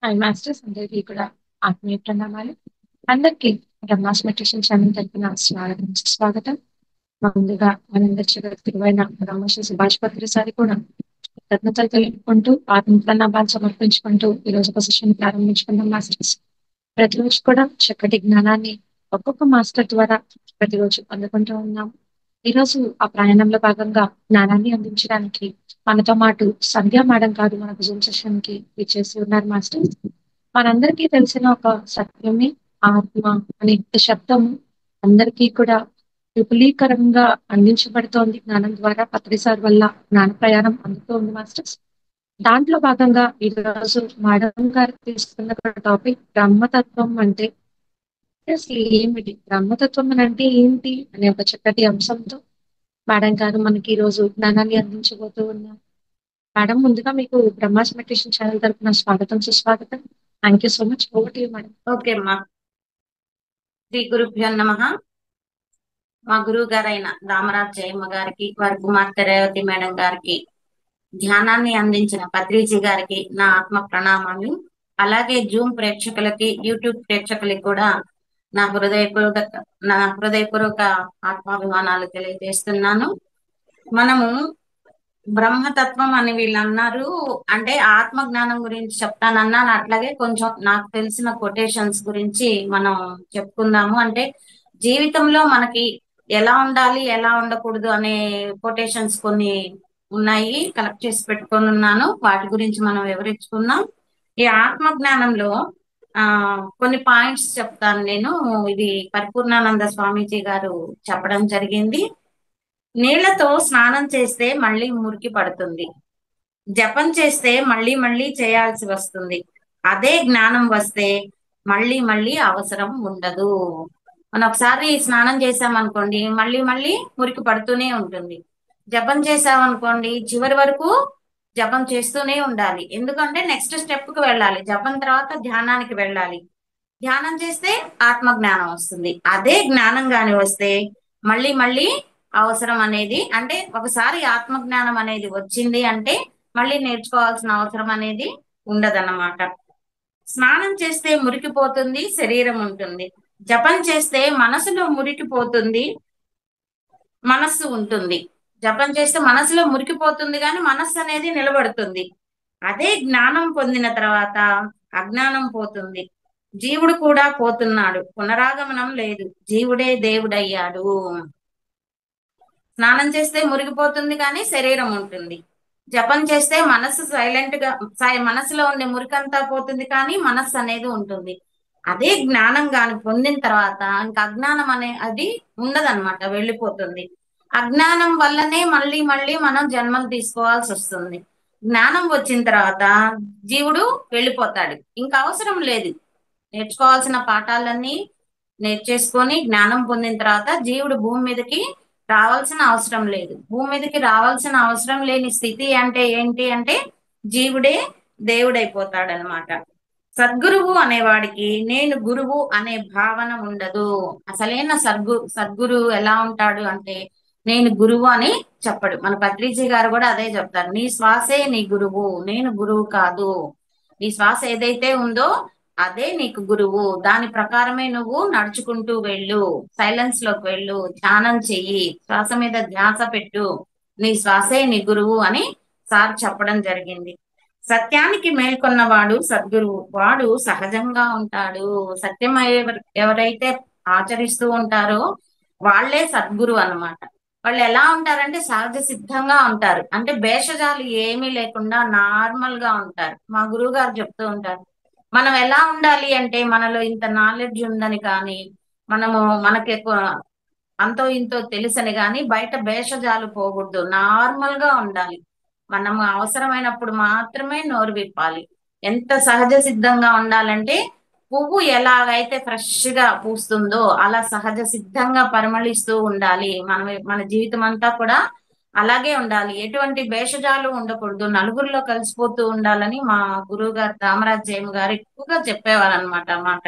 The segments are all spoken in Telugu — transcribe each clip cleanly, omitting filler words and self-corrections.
మాస్టర్స్ అందరికీ కూడా ఆత్మీయ ప్రణామాలు. అందరికీ బ్రహ్మాస్ మెడిటేషన్ ఛానల్ తరపున స్వాగతం సుస్వాగతం. ముందుగా మనందరి జగద్గురువైన బ్రహ్మశ్రీ సుభాష్ పత్రి సారి కూడా కృతజ్ఞతలు తెలుపుకుంటూ ఆత్మ ప్రణామాలు సమర్పించుకుంటూ ఈ రోజు ఒక సెషన్ ప్రారంభించుకుందాం మాస్టర్స్. ప్రతిరోజు కూడా చక్కటి జ్ఞానాన్ని ఒక్కొక్క మాస్టర్ ద్వారా ప్రతిరోజు అందుకుంటూ ఉన్నాం. ఈ రోజు ఆ ప్రయాణంలో భాగంగా జ్ఞానాన్ని అందించడానికి మనతో పాటు సంధ్యా మేడం గారు మనకు జూమ్ సెషన్ కి ఇచ్చేసి ఉన్నారు మాస్టర్స్. మనందరికీ తెలిసిన ఒక సత్యమే ఆత్మ అనే శబ్దం అందరికీ కూడా విపులీకరంగా అందించబడుతోంది జ్ఞానం ద్వారా పత్రిసార్ వల్ల జ్ఞాన ప్రయాణం అందుతూ ఉంది మాస్టర్స్. దాంట్లో భాగంగా ఈ రోజు మేడం గారు తీసుకున్న టాపిక్ బ్రహ్మతత్వం అంటే అసలు ఏమిటి, బ్రహ్మతత్వం అని అంటే ఏంటి అనే ఒక చక్కటి అంశంతో మేడం గారు మనకి ఈ రోజు జ్ఞానాన్ని అందించబోతూ ఉన్నారు. మేడం, ముందుగా మీకు బ్రహ్మాస్ మెడిటేషన్ ఛానల్ తరపున స్వాగతం సుస్వాగతం. Thank you so much. Over to you madam. Okay అమ్మా. శ్రీ గురుభ్యో నమః. మా గురువు గారైన రామరాజ్ జయమ్మ గారికి, వారి కుమార్తె రేవతి మేడం గారికి, ధ్యానాన్ని అందించిన పత్రిజీ గారికి నా ఆత్మ ప్రణామాలు. అలాగే జూమ్ ప్రేక్షకులకి, యూట్యూబ్ ప్రేక్షకులకి కూడా నా హృదయపూర్వక నా హృదయపూర్వక ఆత్మాభిమానాలు తెలియజేస్తున్నాను. మనము బ్రహ్మతత్వం అని వీళ్ళు అన్నారు, అంటే ఆత్మ జ్ఞానం గురించి చెప్తానన్నాను. అట్లాగే కొంచెం నాకు తెలిసిన కొటేషన్స్ గురించి మనం చెప్పుకుందాము. అంటే జీవితంలో మనకి ఎలా ఉండాలి, ఎలా ఉండకూడదు అనే కొటేషన్స్ కొన్ని ఉన్నాయి, కలెక్ట్ చేసి పెట్టుకొని ఉన్నాను. వాటి గురించి మనం వివరించుకుందాం. ఈ ఆత్మ జ్ఞానంలో ఆ కొన్ని పాయింట్స్ చెప్తాను నేను. ఇది పరిపూర్ణానంద స్వామీజీ గారు చెప్పడం జరిగింది. నీళ్లతో స్నానం చేస్తే మళ్ళీ మురికి పడుతుంది, జపం చేస్తే మళ్ళీ మళ్ళీ చేయాల్సి వస్తుంది. అదే జ్ఞానం వస్తే మళ్ళీ మళ్ళీ అవసరం ఉండదు. మనం ఒకసారి స్నానం చేసామనుకోండి, మళ్ళీ మళ్ళీ మురికి పడుతూనే ఉంటుంది. జపం చేసామనుకోండి, చివరి వరకు జపం చేస్తూనే ఉండాలి. ఎందుకంటే నెక్స్ట్ స్టెప్ కి వెళ్ళాలి. జపం తర్వాత ధ్యానానికి వెళ్ళాలి. ధ్యానం చేస్తే ఆత్మ జ్ఞానం వస్తుంది. అదే జ్ఞానం గాని వస్తే మళ్ళీ మళ్ళీ అవసరం అనేది, అంటే ఒకసారి ఆత్మ జ్ఞానం అనేది వచ్చింది అంటే మళ్ళీ నేర్చుకోవాల్సిన అవసరం అనేది ఉండదన్నమాట. స్నానం చేస్తే మురికిపోతుంది, శరీరం ఉంటుంది. జపం చేస్తే మనసులో మురికిపోతుంది, మనస్సు ఉంటుంది. జపం చేస్తే మనసులో మురికిపోతుంది కానీ మనస్సు అనేది నిలబడుతుంది. అదే జ్ఞానం పొందిన తర్వాత అజ్ఞానం పోతుంది. జీవుడు కూడా పోతున్నాడు, పునరాగమనం లేదు, జీవుడే దేవుడయ్యాడు. స్నానం చేస్తే మురిగిపోతుంది కానీ శరీరం ఉంటుంది. జపం చేస్తే మనస్సు సైలెంట్ గా మనసులో ఉండే మురికంతా పోతుంది కానీ మనస్సు అనేది ఉంటుంది. అదే జ్ఞానం గాని పొందిన తర్వాత ఇంకా అజ్ఞానం అనే అది ఉండదన్నమాట, వెళ్ళిపోతుంది. అజ్ఞానం వల్లనే మళ్ళీ మళ్ళీ మనం జన్మలు తీసుకోవాల్సి వస్తుంది. జ్ఞానం వచ్చిన తర్వాత జీవుడు వెళ్ళిపోతాడు, ఇంకా అవసరం లేదు. నేర్చుకోవాల్సిన పాఠాలన్నీ నేర్చేసుకొని జ్ఞానం పొందిన తర్వాత జీవుడు భూమి మీదకి రావాల్సిన అవసరం లేదు. భూమి మీదకి రావాల్సిన అవసరం లేని స్థితి అంటే ఏంటి అంటే జీవుడే దేవుడైపోతాడనమాట. సద్గురువు అనేవాడికి నేను గురువు అనే భావన ఉండదు. అసలైన సద్గురువు ఎలా ఉంటాడు అంటే నేను గురువు అని చెప్పడు. మన పత్రిజీ గారు కూడా అదే చెప్తారు, నీ శ్వాసే నీ గురువు, నేను గురువు కాదు. నీ శ్వాస ఏదైతే ఉందో అదే నీకు గురువు. దాని ప్రకారమే నువ్వు నడుచుకుంటూ వెళ్ళు, సైలెన్స్ లోకి వెళ్ళు, ధ్యానం చెయ్యి, శ్వాస మీద ధ్యాస పెట్టు, నీ శ్వాసే నీ గురువు అని సార్ చెప్పడం జరిగింది. సత్యానికి మేల్కొన్నవాడు సద్గురువు, వాడు సహజంగా ఉంటాడు. సత్యం ఎవరైతే ఆచరిస్తూ ఉంటారో వాళ్ళే సద్గురు అన్నమాట. వాళ్ళు ఎలా ఉంటారంటే సహజ సిద్ధంగా ఉంటారు, అంటే భేషజాలు ఏమీ లేకుండా నార్మల్ గా ఉంటారు. మా గురువు గారు చెప్తూ ఉంటారు, మనం ఎలా ఉండాలి అంటే మనలో ఇంత నాలెడ్జ్ ఉందని కానీ, మనము మనకి ఎక్కువ అంతో ఇంతో తెలుసని కానీ బయట భేషజాలు పోకూడదు, నార్మల్ గా ఉండాలి. మనము అవసరమైనప్పుడు మాత్రమే నోరు విప్పాలి. ఎంత సహజ సిద్ధంగా ఉండాలంటే పువ్వు ఎలాగైతే ఫ్రెష్ గా పూస్తుందో అలా సహజ సిద్ధంగా పరిమళిస్తూ ఉండాలి. మన జీవితం అంతా కూడా అలాగే ఉండాలి. ఎటువంటి భేషజాలు ఉండకూడదు, నలుగురిలో కలిసిపోతూ ఉండాలని మా గురువు గారు రామరాజ్ జయమ్మ గారు ఎక్కువగా చెప్పేవారు అనమాట మాట.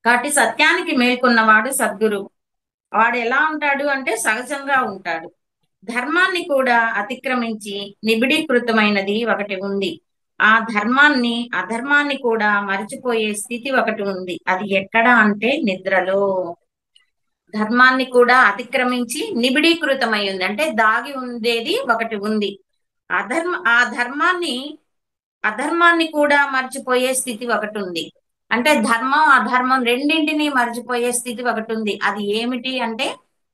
కాబట్టి సత్యానికి మేల్కొన్నవాడు సద్గురువు. వాడు ఎలా ఉంటాడు అంటే సహజంగా ఉంటాడు. ధర్మాన్ని కూడా అతిక్రమించి నిబిడీకృతమైనది ఒకటి ఉంది, ఆ ధర్మాన్ని అధర్మాన్ని కూడా మరిచిపోయే స్థితి ఒకటి ఉంది. అది ఎక్కడ అంటే నిద్రలో. ధర్మాన్ని కూడా అతిక్రమించి నిబిడీకృతమై ఉంది, అంటే దాగి ఉండేది ఒకటి ఉంది. ఆ ధర్మాన్ని అధర్మాన్ని కూడా మర్చిపోయే స్థితి ఒకటి ఉంది. అంటే ధర్మం అధర్మం రెండింటినీ మర్చిపోయే స్థితి ఒకటి ఉంది. అది ఏమిటి అంటే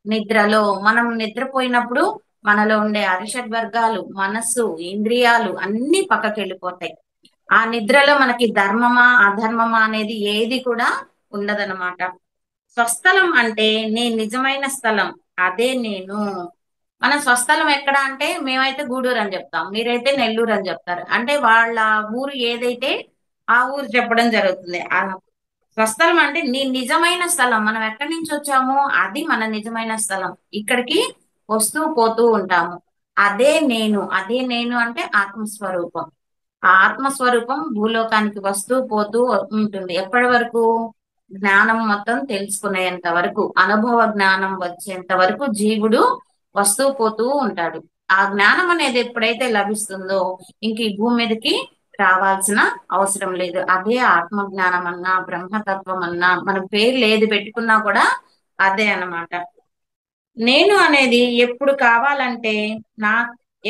నిద్రలో. మనం నిద్రపోయినప్పుడు మనలో ఉండే అరిషడ్ వర్గాలు, మనస్సు, ఇంద్రియాలు అన్ని పక్కకి వెళ్ళిపోతాయి. ఆ నిద్రలో మనకి ధర్మమా అధర్మమా అనేది ఏది కూడా ఉండదన్నమాట. స్వస్థలం అంటే నేను నిజమైన స్థలం, అదే నేను. మన స్వస్థలం ఎక్కడ అంటే మేమైతే గూడూరు అని చెప్తాం, మీరైతే నెల్లూరు అని చెప్తారు. అంటే వాళ్ళ ఊరు ఏదైతే ఆ ఊరు చెప్పడం జరుగుతుంది. ఆ స్వస్థలం అంటే నీ నిజమైన స్థలం, మనం ఎక్కడి నుంచి వచ్చామో అది మన నిజమైన స్థలం. ఇక్కడికి వస్తూ పోతూ ఉంటాము. అదే నేను అంటే ఆత్మస్వరూపం. ఆ ఆత్మస్వరూపం భూలోకానికి వస్తూ పోతూ ఉంటుంది. ఎప్పటి వరకు? జ్ఞానం మొత్తం తెలుసుకునేంత వరకు, అనుభవ జ్ఞానం వచ్చేంత వరకు జీవుడు వస్తూ పోతూ ఉంటాడు. ఆ జ్ఞానం అనేది ఎప్పుడైతే లభిస్తుందో ఇంక ఈ భూమి మీదకి రావాల్సిన అవసరం లేదు. అదే ఆత్మ జ్ఞానం అన్నా బ్రహ్మతత్వం అన్నా మన పేర్లు ఏది పెట్టుకున్నా కూడా అదే అన్నమాట. నేను అనేది నా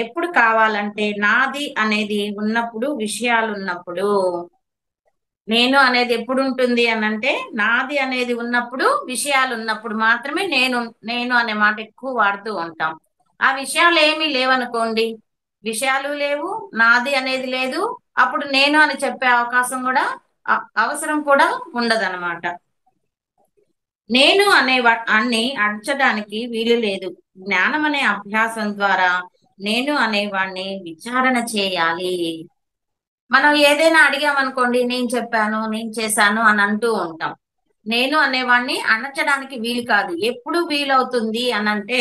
ఎప్పుడు కావాలంటే నాది అనేది ఉన్నప్పుడు, విషయాలు ఉన్నప్పుడు. నేను అనేది ఎప్పుడు ఉంటుంది అని అంటే నాది అనేది ఉన్నప్పుడు, విషయాలు ఉన్నప్పుడు మాత్రమే నేను నేను అనే మాట ఎక్కువ వాడుతూ ఉంటాం. ఆ విషయాలు ఏమీ లేవనుకోండి, విషయాలు లేవు, నాది అనేది లేదు, అప్పుడు నేను అని చెప్పే అవకాశం కూడా అవసరం కూడా ఉండదన్నమాట. నేను అన్ని అడ్చడానికి వీలు లేదు. జ్ఞానం అనే అభ్యాసం ద్వారా నేను అనేవాణ్ణి విచారణ చేయాలి. మనం ఏదైనా అడిగామనుకోండి, నేను చెప్పాను, నేను చేశాను అని అంటూ ఉంటాం. నేను అనేవాణ్ణి అణచడానికి వీలు కాదు. ఎప్పుడు వీలవుతుంది అనంటే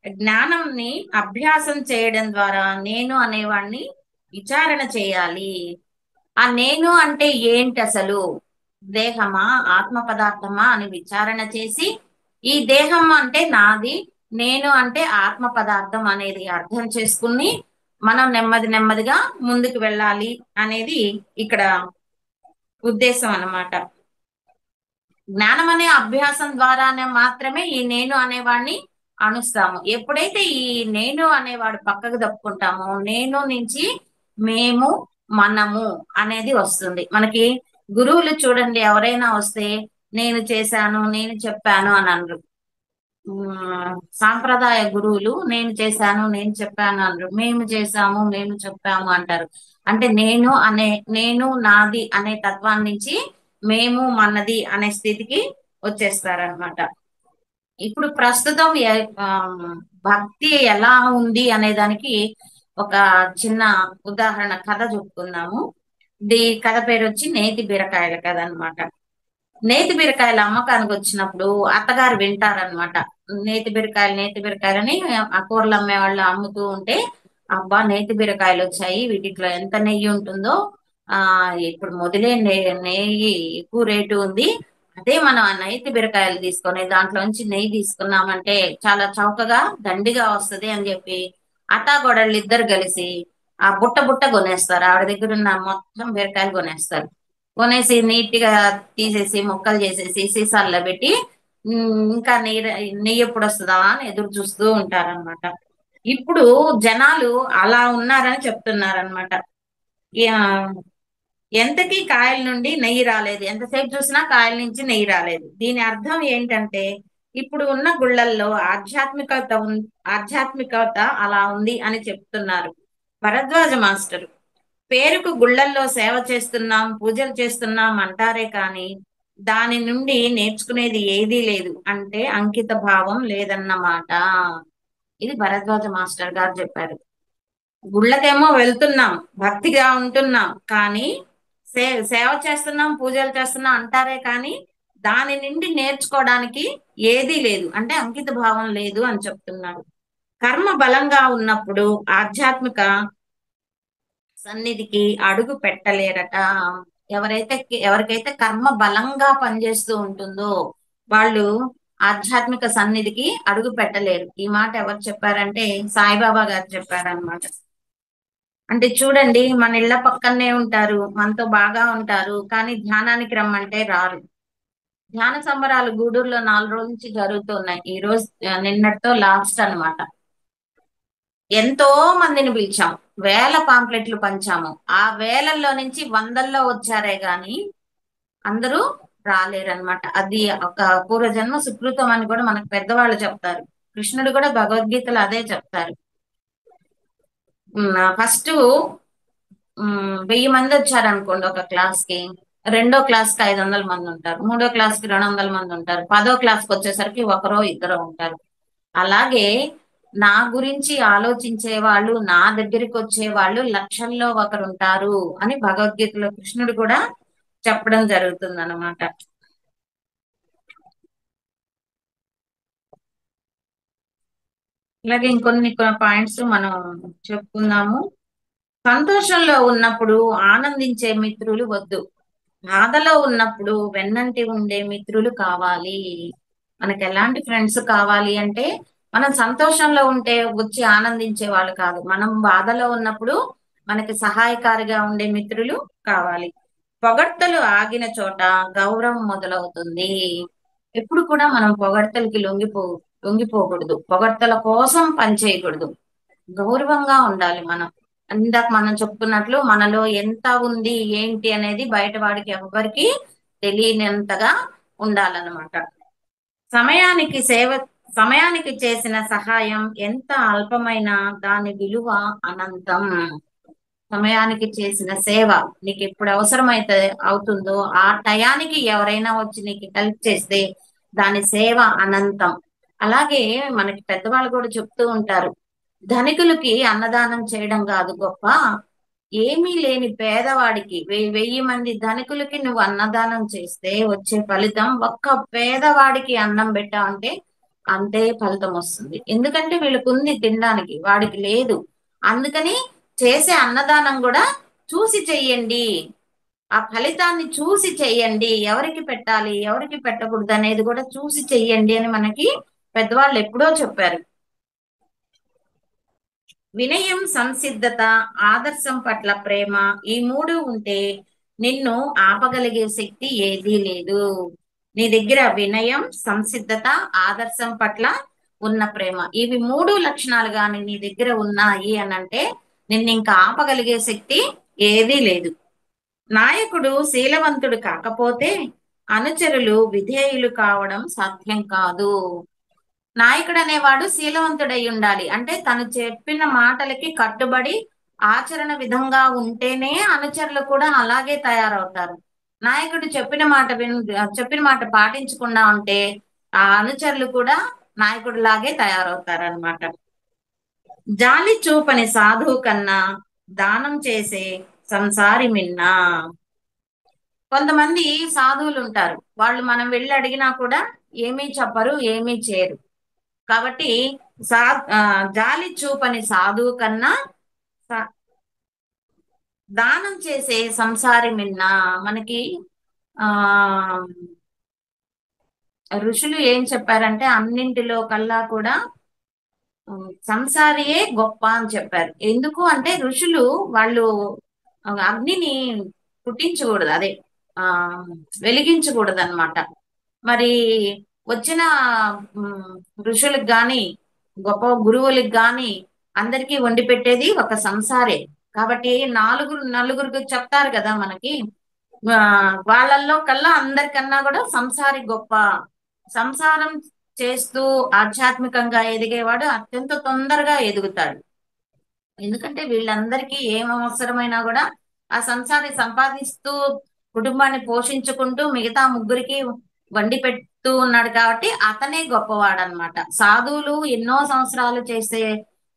జ్ఞానంని అభ్యాసం చేయడం ద్వారా నేను అనేవాణ్ణి విచారణ చేయాలి. ఆ నేను అంటే ఏంటి అసలు? దేహమా ఆత్మ పదార్థమా అని విచారణ చేసి, ఈ దేహం అంటే నాది, నేను అంటే ఆత్మ పదార్థం అనేది అర్థం చేసుకుని మనం నెమ్మది నెమ్మదిగా ముందుకు వెళ్ళాలి అనేది ఇక్కడ ఉద్దేశం అన్నమాట. జ్ఞానం అనే అభ్యాసం ద్వారానే మాత్రమే ఈ నేను అనేవాడిని అణుస్తాము. ఎప్పుడైతే ఈ నేను అనేవాడు పక్కకు తప్పుకుంటామో నేను నుంచి మేము, మనము అనేది వస్తుంది. మనకి గురువులు చూడండి, ఎవరైనా వస్తే నేను చేశాను, నేను చెప్పాను అని అనరు. సాంప్రదాయ గురువులు నేను చేశాను, నేను చెప్పాను అనరు. మేము చేశాము, మేము చెప్పాము అంటారు. అంటే నేను నాది అనే తత్వాన్ని నుంచి మేము మనది అనే స్థితికి వచ్చేస్తారనమాట. ఇప్పుడు ప్రస్తుతం భక్తి ఎలా ఉంది అనే దానికి ఒక చిన్న ఉదాహరణ కథ చెప్పుకుందాము. కథ పేరు వచ్చి నేతి బీరకాయల కథ అన్నమాట. నేతి బీరకాయల అమ్మకానికి వచ్చినప్పుడు అత్తగారు వింటారనమాట. నేతి బీరకాయలని ఆ కూరలు అమ్మే వాళ్ళు అమ్ముతూ ఉంటే, అబ్బా నేతి బీరకాయలు వచ్చాయి, వీటిలో ఎంత నెయ్యి ఉంటుందో, ఆ ఇప్పుడు మొదలే నెయ్యి ఎక్కువ రేటు ఉంది. అదే మనం ఆ నేతి బీరకాయలు తీసుకొని దాంట్లోంచి నెయ్యి తీసుకున్నామంటే చాలా చౌకగా దండిగా వస్తది అని చెప్పి అత్తాకోడళ్ళు ఇద్దరు కలిసి ఆ బుట్ట బుట్ట కొనేస్తారు. ఆవిడ దగ్గర ఉన్న మొత్తం బీరకాయలు కొనేస్తారు. కొనేసి నీట్ గా తీసేసి ముక్కలు చేసేసి సీసాల్లో పెట్టి ఇంకా నెయ్యి ఎప్పుడు వస్తుందా అని ఎదురు చూస్తూ ఉంటారనమాట. ఇప్పుడు జనాలు అలా ఉన్నారని చెప్తున్నారనమాట. ఎంతకీ కాయల నుండి నెయ్యి రాలేదు, ఎంతసేపు చూసినా కాయల నుంచి నెయ్యి రాలేదు. దీని అర్థం ఏంటంటే ఇప్పుడు ఉన్న గుళ్ళల్లో ఆధ్యాత్మికత అలా ఉంది అని చెప్తున్నారు భరద్వాజ మాస్టర్. పేరుకు గుళ్ళల్లో సేవ చేస్తున్నాం, పూజలు చేస్తున్నాం అంటారే కానీ దాని నుండి నేర్చుకునేది ఏదీ లేదు, అంటే అంకిత భావం లేదన్నమాట. ఇది భరద్వాజ మాస్టర్ గారు చెప్పారు. గుళ్ళకేమో వెళ్తున్నాం, భక్తిగా ఉంటున్నాం, కానీ సేవ చేస్తున్నాం, పూజలు చేస్తున్నాం అంటారే కానీ దాని నుండి నేర్చుకోవడానికి ఏదీ లేదు, అంటే అంకిత భావం లేదు అని చెప్తున్నారు. కర్మ బలంగా ఉన్నప్పుడు ఆధ్యాత్మిక సన్నిధికి అడుగు పెట్టలేరట. ఎవరికైతే కర్మ బలంగా పనిచేస్తూ ఉంటుందో వాళ్ళు ఆధ్యాత్మిక సన్నిధికి అడుగు పెట్టలేరు. ఈ మాట ఎవరు చెప్పారంటే సాయిబాబా గారు చెప్పారనమాట. అంటే చూడండి, మన ఇళ్ల పక్కనే ఉంటారు, మనతో బాగా ఉంటారు, కానీ ధ్యానానికి రమ్మంటే రారు. ధ్యాన సంబరాలు గూడూరులో 4 రోజుల నుంచి జరుగుతున్నాయి. ఈ రోజు నిన్నటితో లాస్ట్ అన్నమాట. ఎంతో మందిని పిలిచాం, వేల పాంప్లెట్లు పంచాము. ఆ వేలల్లో నుంచి వందల్లో వచ్చారే గాని అందరూ రాలేరన్నమాట. అది ఒక పూర్వజన్మ సుకృతం అని కూడా మనకు పెద్దవాళ్ళు చెప్తారు. కృష్ణుడు కూడా భగవద్గీతలో అదే చెప్తారు. ఫస్ట్ 1000 మంది వచ్చారనుకోండి ఒక క్లాస్ కి, రెండో క్లాస్ కి 500 మంది ఉంటారు, మూడో క్లాస్ కి 200 మంది ఉంటారు, పదో క్లాస్ కి వచ్చేసరికి ఒకరో ఇద్దరో ఉంటారు. అలాగే నా గురించి ఆలోచించే వాళ్ళు, నా దగ్గరికి వచ్చే వాళ్ళు లక్షల్లో ఒకరు ఉంటారు అని భగవద్గీతలో కృష్ణుడు కూడా చెప్పడం జరుగుతుంది అనమాట. ఇలాగే ఇంకొన్ని పాయింట్స్ మనం చెప్పుకుందాము. సంతోషంలో ఉన్నప్పుడు ఆనందించే మిత్రులు వద్దు, బాధలో ఉన్నప్పుడు వెన్నంటి ఉండే మిత్రులు కావాలి. మనకి ఎలాంటి ఫ్రెండ్స్ కావాలి అంటే, మనం సంతోషంలో ఉంటే వచ్చి ఆనందించే వాళ్ళు కాదు, మనం బాధలో ఉన్నప్పుడు మనకి సహాయకారిగా ఉండే మిత్రులు కావాలి. పొగడ్తలు ఆగిన చోట గౌరవం మొదలవుతుంది. ఎప్పుడు కూడా మనం పొగడ్తలకి లొంగిపోకూడదు, పొగడ్తల కోసం పనిచేయకూడదు. గౌరవంగా ఉండాలి మనం. ఇందాక మనం చెప్పుకున్నట్లు మనలో ఎంత ఉంది ఏంటి అనేది బయట వాడికి ఎవ్వరికి తెలియనంతగా ఉండాలన్నమాట. సమయానికి సేవ సమయానికి చేసిన సహాయం ఎంత అల్పమైనా దాని విలువ అనంతం. సమయానికి చేసిన సేవ నీకు ఎప్పుడు అవసరమైతే అవుతుందో ఆ టయానికి ఎవరైనా వచ్చి నీకు హెల్ప్ చేస్తే దాని సేవ అనంతం. అలాగే మనకి పెద్దవాళ్ళు కూడా చెప్తూ ఉంటారు, ధనికులకి అన్నదానం చేయడం కాదు గొప్ప, ఏమీ లేని పేదవాడికి 1000 మంది ధనికులకి నువ్వు అన్నదానం చేస్తే వచ్చే ఫలితం, ఒక్క పేదవాడికి అన్నం పెట్టావంటే అంతే ఫలితం వస్తుంది. ఎందుకంటే వీళ్ళకు ఉంది తినడానికి, వాడికి లేదు. అందుకని చేసే అన్నదానం కూడా చూసి చెయ్యండి, ఆ ఫలితాన్ని చూసి చెయ్యండి, ఎవరికి పెట్టాలి ఎవరికి పెట్టకూడదు అనేది కూడా చూసి చెయ్యండి అని మనకి పెద్దవాళ్ళు ఎప్పుడో చెప్పారు. వినయం, సంసిద్ధత, ఆదర్శం పట్ల ప్రేమ, ఈ మూడు ఉంటే నిన్ను ఆపగలిగే శక్తి ఏదీ లేదు. నీ దగ్గర వినయం, సంసిద్ధత, ఆదర్శం పట్ల ఉన్న ప్రేమ, ఇవి 3 లక్షణాలు గాని నీ దగ్గర ఉన్నాయి అని అంటే నిన్ను ఇంకా ఆపగలిగే శక్తి ఏదీ లేదు. నాయకుడు శీలవంతుడు కాకపోతే అనుచరులు విధేయులు కావడం సాధ్యం కాదు. నాయకుడు అనేవాడు శీలవంతుడై ఉండాలి. అంటే తను చెప్పిన మాటలకి కట్టుబడి ఆచరణ విధంగా ఉంటేనే అనుచరులు కూడా అలాగే తయారవుతారు. నాయకుడు చెప్పిన మాట పాటించకుండా ఉంటే ఆ అనుచరులు కూడా నాయకుడు లాగే తయారవుతారు అనమాట. జాలి చూపని సాధువు కన్నా దానం చేసే సంసారి మిన్నా. కొంతమంది సాధువులు ఉంటారు, వాళ్ళు మనం వెళ్ళి అడిగినా కూడా ఏమీ చెప్పరు, ఏమీ చేయరు. కాబట్టి సా జాలి చూపని సాధువు కన్నా స- దానం చేసే సంసారి మిన్న. మనకి ఆ ఋషులు ఏం చెప్పారంటే అన్నింటిలో కల్లా కూడా సంసారియే గొప్ప అని చెప్పారు. ఎందుకు అంటే ఋషులు వాళ్ళు అగ్నిని పుట్టించకూడదు, అదే ఆ వెలిగించకూడదు అనమాట. మరి వచ్చిన ఉమ్, ఋషులకు గాని గొప్ప గురువులకు గాని అందరికీ వండి పెట్టేది ఒక సంసారే. కాబట్టి నలుగురికి చెప్తారు కదా మనకి, ఆ వాళ్ళల్లో కల్లా అందరికన్నా కూడా సంసారి గొప్ప. సంసారం చేస్తూ ఆధ్యాత్మికంగా ఎదిగేవాడు అత్యంత తొందరగా ఎదుగుతాడు. ఎందుకంటే వీళ్ళందరికీ ఏం అవసరమైనా కూడా ఆ సంసారి సంపాదిస్తూ కుటుంబాన్ని పోషించుకుంటూ మిగతా ముగ్గురికి వండి పెడుతూ ఉన్నాడు కాబట్టి అతనే గొప్పవాడనమాట. సాధువులు ఎన్నో సంవత్సరాలు చేస్తే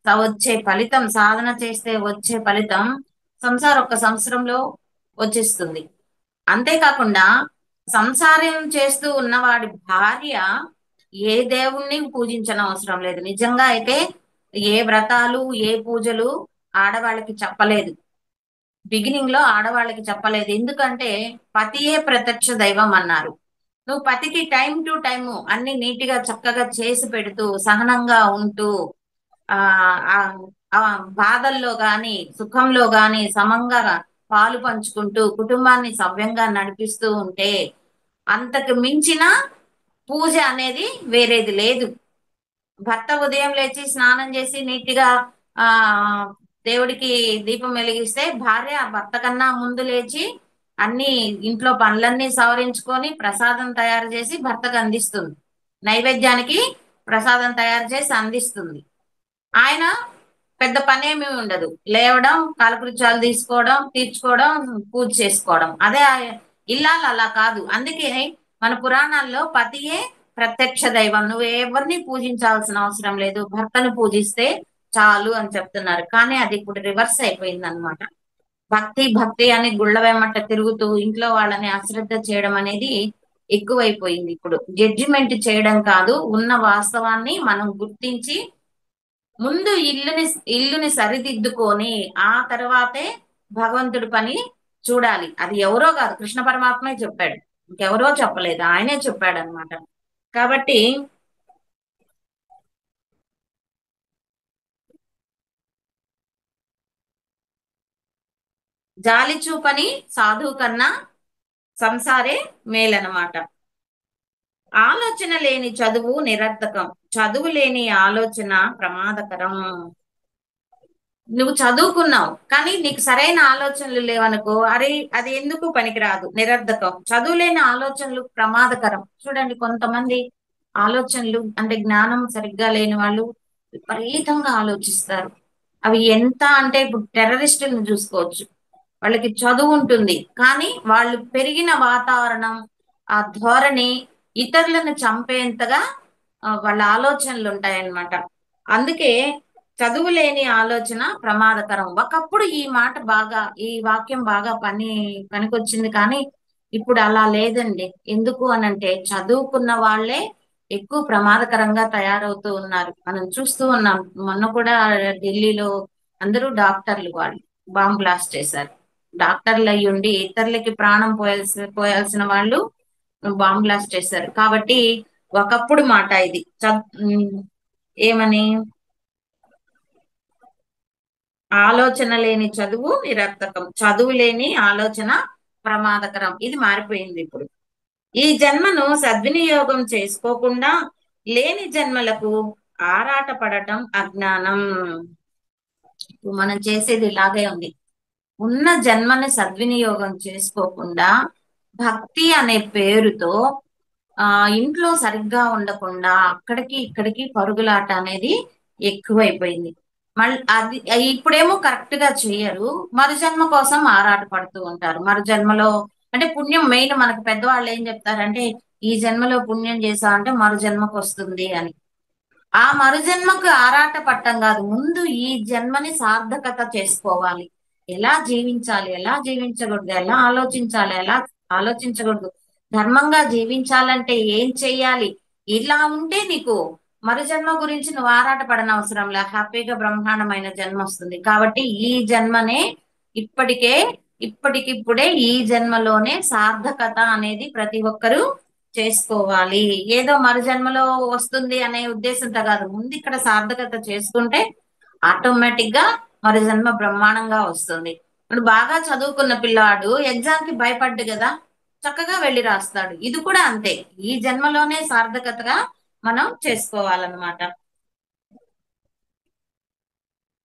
వచ్చే ఫలితం, సాధన చేస్తే వచ్చే ఫలితం సంసారం ఒక్క సంవత్సరంలో వచ్చేస్తుంది. అంతేకాకుండా సంసారం చేస్తూ ఉన్నవాడి భార్య ఏ దేవుణ్ణి పూజించని అవసరం లేదు. నిజంగా అయితే ఏ వ్రతాలు ఏ పూజలు ఆడవాళ్ళకి చెప్పలేదు, బిగినింగ్ లో ఆడవాళ్ళకి చెప్పలేదు. ఎందుకంటే పతియే ప్రత్యక్ష దైవం అన్నారు. నువ్వు పతికి టైం టు టైము అన్ని నీట్ గా చక్కగా చేసి పెడుతూ సహనంగా ఉంటూ ఆ ఆ ఆ బాధల్లో గాని సుఖంలో గాని సమంగా పాలు పంచుకుంటూ కుటుంబాన్ని సవ్యంగా నడిపిస్తూ ఉంటే అంతకు మించిన పూజ అనేది వేరేది లేదు. భర్త ఉదయం లేచి స్నానం చేసి నీట్గా ఆ దేవుడికి దీపం వెలిగిస్తే భార్య భర్త కన్నా ముందు లేచి అన్ని ఇంట్లో పనులన్నీ సవరించుకొని ప్రసాదం తయారు చేసి భర్తకు అందిస్తుంది. నైవేద్యానికి ప్రసాదం తయారు చేసి అందిస్తుంది. ఆయన పెద్ద పనేమీ ఉండదు. లేవడం, కాలకృత్యాలు తీర్చుకోవడం, పూజ చేసుకోవడం. అదే ఇల్లాలు అలా కాదు. అందుకే మన పురాణాల్లో పతియే ప్రత్యక్ష దైవం. నువ్వు ఎవరిని పూజించాల్సిన అవసరం లేదు, భర్తను పూజిస్తే చాలు అని చెప్తున్నారు. కానీ అది ఇప్పుడు రివర్స్ అయిపోయింది అనమాట. భక్తి భక్తి అని గుళ్ళ వెమ్మట తిరుగుతూ ఇంట్లో వాళ్ళని అశ్రద్ధ చేయడం అనేది ఎక్కువైపోయింది. ఇప్పుడు జడ్జిమెంట్ చేయడం కాదు, ఉన్న వాస్తవాన్ని మనం గుర్తించి ముందు ఇల్లుని సరిదిద్దుకొని ఆ తర్వాతే భగవంతుడి పని చూడాలి. అది ఎవరో కాదు, కృష్ణ పరమాత్మే చెప్పాడు. ఇంకెవరో చెప్పలేదు, ఆయనే చెప్పాడు అనమాట. కాబట్టి జాలి చూపని సాధువు కన్నా సంసారే మేలనమాట. ఆలోచన లేని చదువు నిరర్థకం, చదువు లేని ఆలోచన ప్రమాదకరం. నువ్వు చదువుకున్నావు కానీ నీకు సరైన ఆలోచనలు లేవనుకో, అరే అది ఎందుకు పనికిరాదు, నిరర్ధకం. చదువులేని ఆలోచనలు ప్రమాదకరం. చూడండి, కొంతమంది ఆలోచనలు అంటే జ్ఞానం సరిగ్గా లేని వాళ్ళు విపరీతంగా ఆలోచిస్తారు. అవి ఎంత అంటే ఇప్పుడు టెర్రరిస్టులను చూసుకోవచ్చు. వాళ్ళకి చదువు ఉంటుంది కానీ వాళ్ళు పెరిగిన వాతావరణం, ఆ ధోరణి ఇతరులను చంపేంతగా వాళ్ళ ఆలోచనలు ఉంటాయన్నమాట. అందుకే చదువు లేని ఆలోచన ప్రమాదకరం. ఒకప్పుడు ఈ వాక్యం బాగా పనికొచ్చింది కానీ ఇప్పుడు అలా లేదండి. ఎందుకు అనంటే చదువుకున్న వాళ్ళే ఎక్కువ ప్రమాదకరంగా తయారవుతూ ఉన్నారు. మనం చూస్తూ ఉన్నాం. మొన్న కూడా ఢిల్లీలో అందరూ డాక్టర్లు, వాళ్ళు బాంబ్ బ్లాస్ట్ చేశారు. డాక్టర్లు అయ్యి ఉండి ఇతరులకి ప్రాణం పోయాల్సిన వాళ్ళు బాంబ్ బ్లాస్ట్ చేశారు. కాబట్టి ఒకప్పుడు మాట ఇది. ఏమని, ఆలోచన లేని చదువు నిరర్థకం, చదువు లేని ఆలోచన ప్రమాదకరం. ఇది మారిపోయింది ఇప్పుడు. ఈ జన్మను సద్వినియోగం చేసుకోకుండా లేని జన్మలకు ఆరాట పడటం అజ్ఞానం. ఇప్పుడు మనం చేసేది ఇలాగే ఉంది. ఉన్న జన్మని సద్వినియోగం చేసుకోకుండా భక్తి అనే పేరుతో ఇంట్లో సరిగ్గా ఉండకుండా అక్కడికి ఇక్కడికి పరుగులాట అనేది ఎక్కువైపోయింది. మళ్ళీ అది ఇప్పుడేమో కరెక్ట్ గా చేయరు, మరు జన్మ కోసం ఆరాట పడుతూ ఉంటారు. మరు జన్మలో అంటే పుణ్యం మెయిన్. మనకు పెద్దవాళ్ళు ఏం చెప్తారంటే ఈ జన్మలో పుణ్యం చేసావంటే మరు జన్మకు వస్తుంది అని. ఆ మరుజన్మకు ఆరాట పట్టం కాదు, ముందు ఈ జన్మని సార్థకత చేసుకోవాలి. ఎలా జీవించాలి, ఎలా జీవించకూడదు, ఎలా ఆలోచించాలి, ఎలా ఆలోచించకూడదు, ధర్మంగా జీవించాలంటే ఏం చెయ్యాలి, ఇలా ఉంటే నీకు మరు జన్మ గురించి నువ్వు ఆరాట పడనవసరం లే, హ్యాపీగా బ్రహ్మాండమైన జన్మ వస్తుంది. కాబట్టి ఈ జన్మనే ఇప్పటికే ఇప్పటికిప్పుడే ఈ జన్మలోనే సార్థకత అనేది ప్రతి ఒక్కరూ చేసుకోవాలి. ఏదో మరు జన్మలో వస్తుంది అనే ఉద్దేశంతో కాదు, ముందు ఇక్కడ సార్థకత చేసుకుంటే ఆటోమేటిక్ గా మరు జన్మ బ్రహ్మాండంగా వస్తుంది. ఇప్పుడు బాగా చదువుకున్న పిల్లవాడు ఎగ్జామ్ కి భయపడ్డు కదా, చక్కగా వెళ్ళి రాస్తాడు. ఇది కూడా అంతే, ఈ జన్మలోనే సార్థకతగా మనం చేసుకోవాలన్నమాట.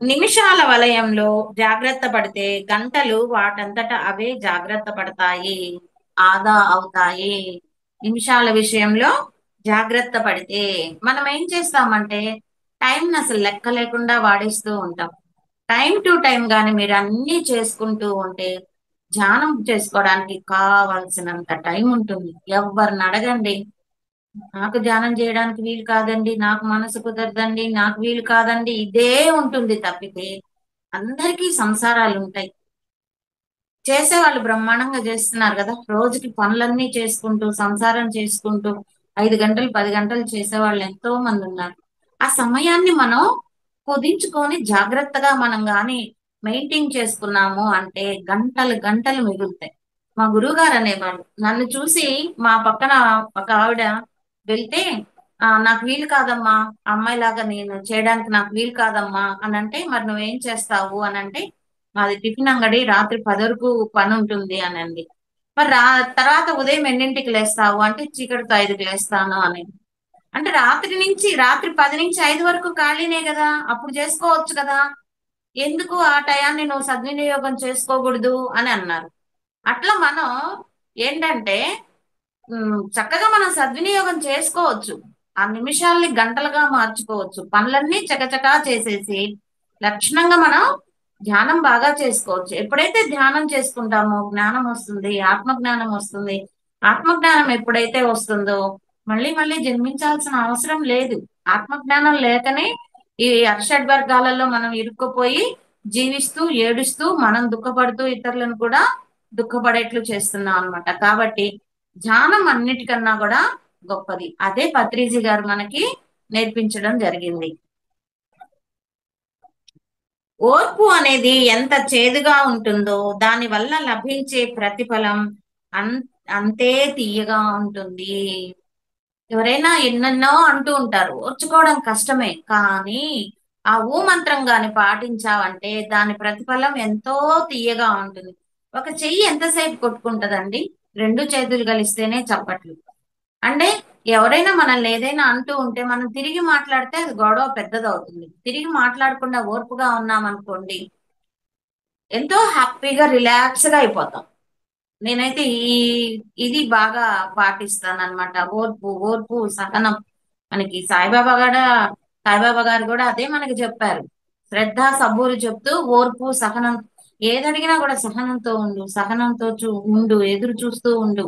నిమిషాల వలయంలో జాగ్రత్త పడితే గంటలు వాటంతట అవే జాగ్రత్త పడతాయి, ఆదా అవుతాయి. నిమిషాల విషయంలో జాగ్రత్త పడితే మనం ఏం చేస్తామంటే టైం అసలు లెక్క లేకుండా వాడేస్తూ ఉంటాం. టైం టు టైం గాని మీరు అన్ని చేసుకుంటూ ఉంటే ధ్యానం చేసుకోవడానికి కావాల్సినంత టైం ఉంటుంది. ఎవరిని అడగండి, నాకు ధ్యానం చేయడానికి వీలు కాదండి, నాకు మనసు కుదరదండి, నాకు వీలు కాదండి, ఇదే ఉంటుంది తప్పితే అందరికీ సంసారాలు ఉంటాయి. చేసేవాళ్ళు బ్రహ్మాండంగా చేస్తున్నారు కదా, రోజుకి పనులన్నీ చేసుకుంటూ సంసారం చేసుకుంటూ 5 గంటలు 10 గంటలు చేసేవాళ్ళు ఎంతో మంది ఉన్నారు. ఆ సమయాన్ని మనం కుదించుకొని జాగ్రత్తగా మనం గాని మెయింటైన్ చేసుకున్నాము అంటే గంటలు గంటలు మిగులుతాయి. మా గురువు గారు అనేవాళ్ళు, నన్ను చూసి మా పక్కన ఒక ఆవిడ వెళ్తే నాకు వీలు కాదమ్మా, అమ్మాయిలాగా నేను చేయడానికి నాకు వీలు కాదమ్మా అని అంటే, మరి నువ్వేం చేస్తావు అని అంటే, మాది టిఫిన్ అంగడి, రాత్రి 10 వరకు పని ఉంటుంది అని అంది. మరి తర్వాత ఉదయం ఎన్నింటికి లేస్తావు అంటే, చీకటితో 5కి లేస్తాను అని. అంటే రాత్రి 10 నుంచి 5 వరకు ఖాళీనే కదా, అప్పుడు చేసుకోవచ్చు కదా, ఎందుకు ఆ టయాన్ని నువ్వు సద్వినియోగం చేసుకోకూడదు అని అన్నారు. అట్లా మనం ఏంటంటే, చక్కగా మనం సద్వినియోగం చేసుకోవచ్చు. ఆ నిమిషాల్ని గంటలుగా మార్చుకోవచ్చు. పనులన్నీ చకచకా చేసేసి లక్షణంగా మనం ధ్యానం బాగా చేసుకోవచ్చు. ఎప్పుడైతే ధ్యానం చేసుకుంటామో జ్ఞానం వస్తుంది, ఆత్మజ్ఞానం వస్తుంది. ఆత్మజ్ఞానం ఎప్పుడైతే వస్తుందో మళ్ళీ మళ్ళీ జన్మించాల్సిన అవసరం లేదు. ఆత్మజ్ఞానం లేకనే ఈ అర్షడ్ వర్గాలలో మనం ఇరుక్కుపోయి జీవిస్తూ ఏడుస్తూ మనం దుఃఖపడుతూ ఇతరులను కూడా దుఃఖపడేట్లు చేస్తున్నాం అన్నమాట. కాబట్టి ధ్యానం అన్నిటికన్నా కూడా గొప్పది. అదే పత్రిజీ గారు మనకి నేర్పించడం జరిగింది. ఓర్పు అనేది ఎంత చేదుగా ఉంటుందో దాని వల్ల లభించే ప్రతిఫలం అన్ అంతే తీయగా ఉంటుంది. ఎవరైనా ఎన్నెన్నో అంటూ ఉంటారు, ఓర్చుకోవడం కష్టమే, కానీ ఆ ఊ మంత్రం గాని పాటించావంటే దాని ప్రతిఫలం ఎంతో తీయగా ఉంటుంది. ఒక చెయ్యి ఎంతసేపు కొట్టుకుంటదండి? 2 చేతులు కలిస్తేనే చప్పట్లు. అంటే ఎవరైనా మనల్ని ఏదైనా అంటూ ఉంటే మనం తిరిగి మాట్లాడితే అది గొడవ పెద్దదవుతుంది. తిరిగి మాట్లాడకుండా ఓర్పుగా ఉన్నామనుకోండి, ఎంతో హ్యాపీగా రిలాక్స్ గా అయిపోతాం. నేనైతే ఇది బాగా పాటిస్తాను అనమాట. ఓర్పు, ఓర్పు, సహనం. మనకి సాయిబాబా గారు కూడా అదే మనకి చెప్పారు. శ్రద్ధ సబూరు చెప్తూ ఓర్పు సహనం, ఏదడిగినా కూడా సహనంతో ఉండు, సహనంతో ఉండు, ఎదురు చూస్తూ ఉండు,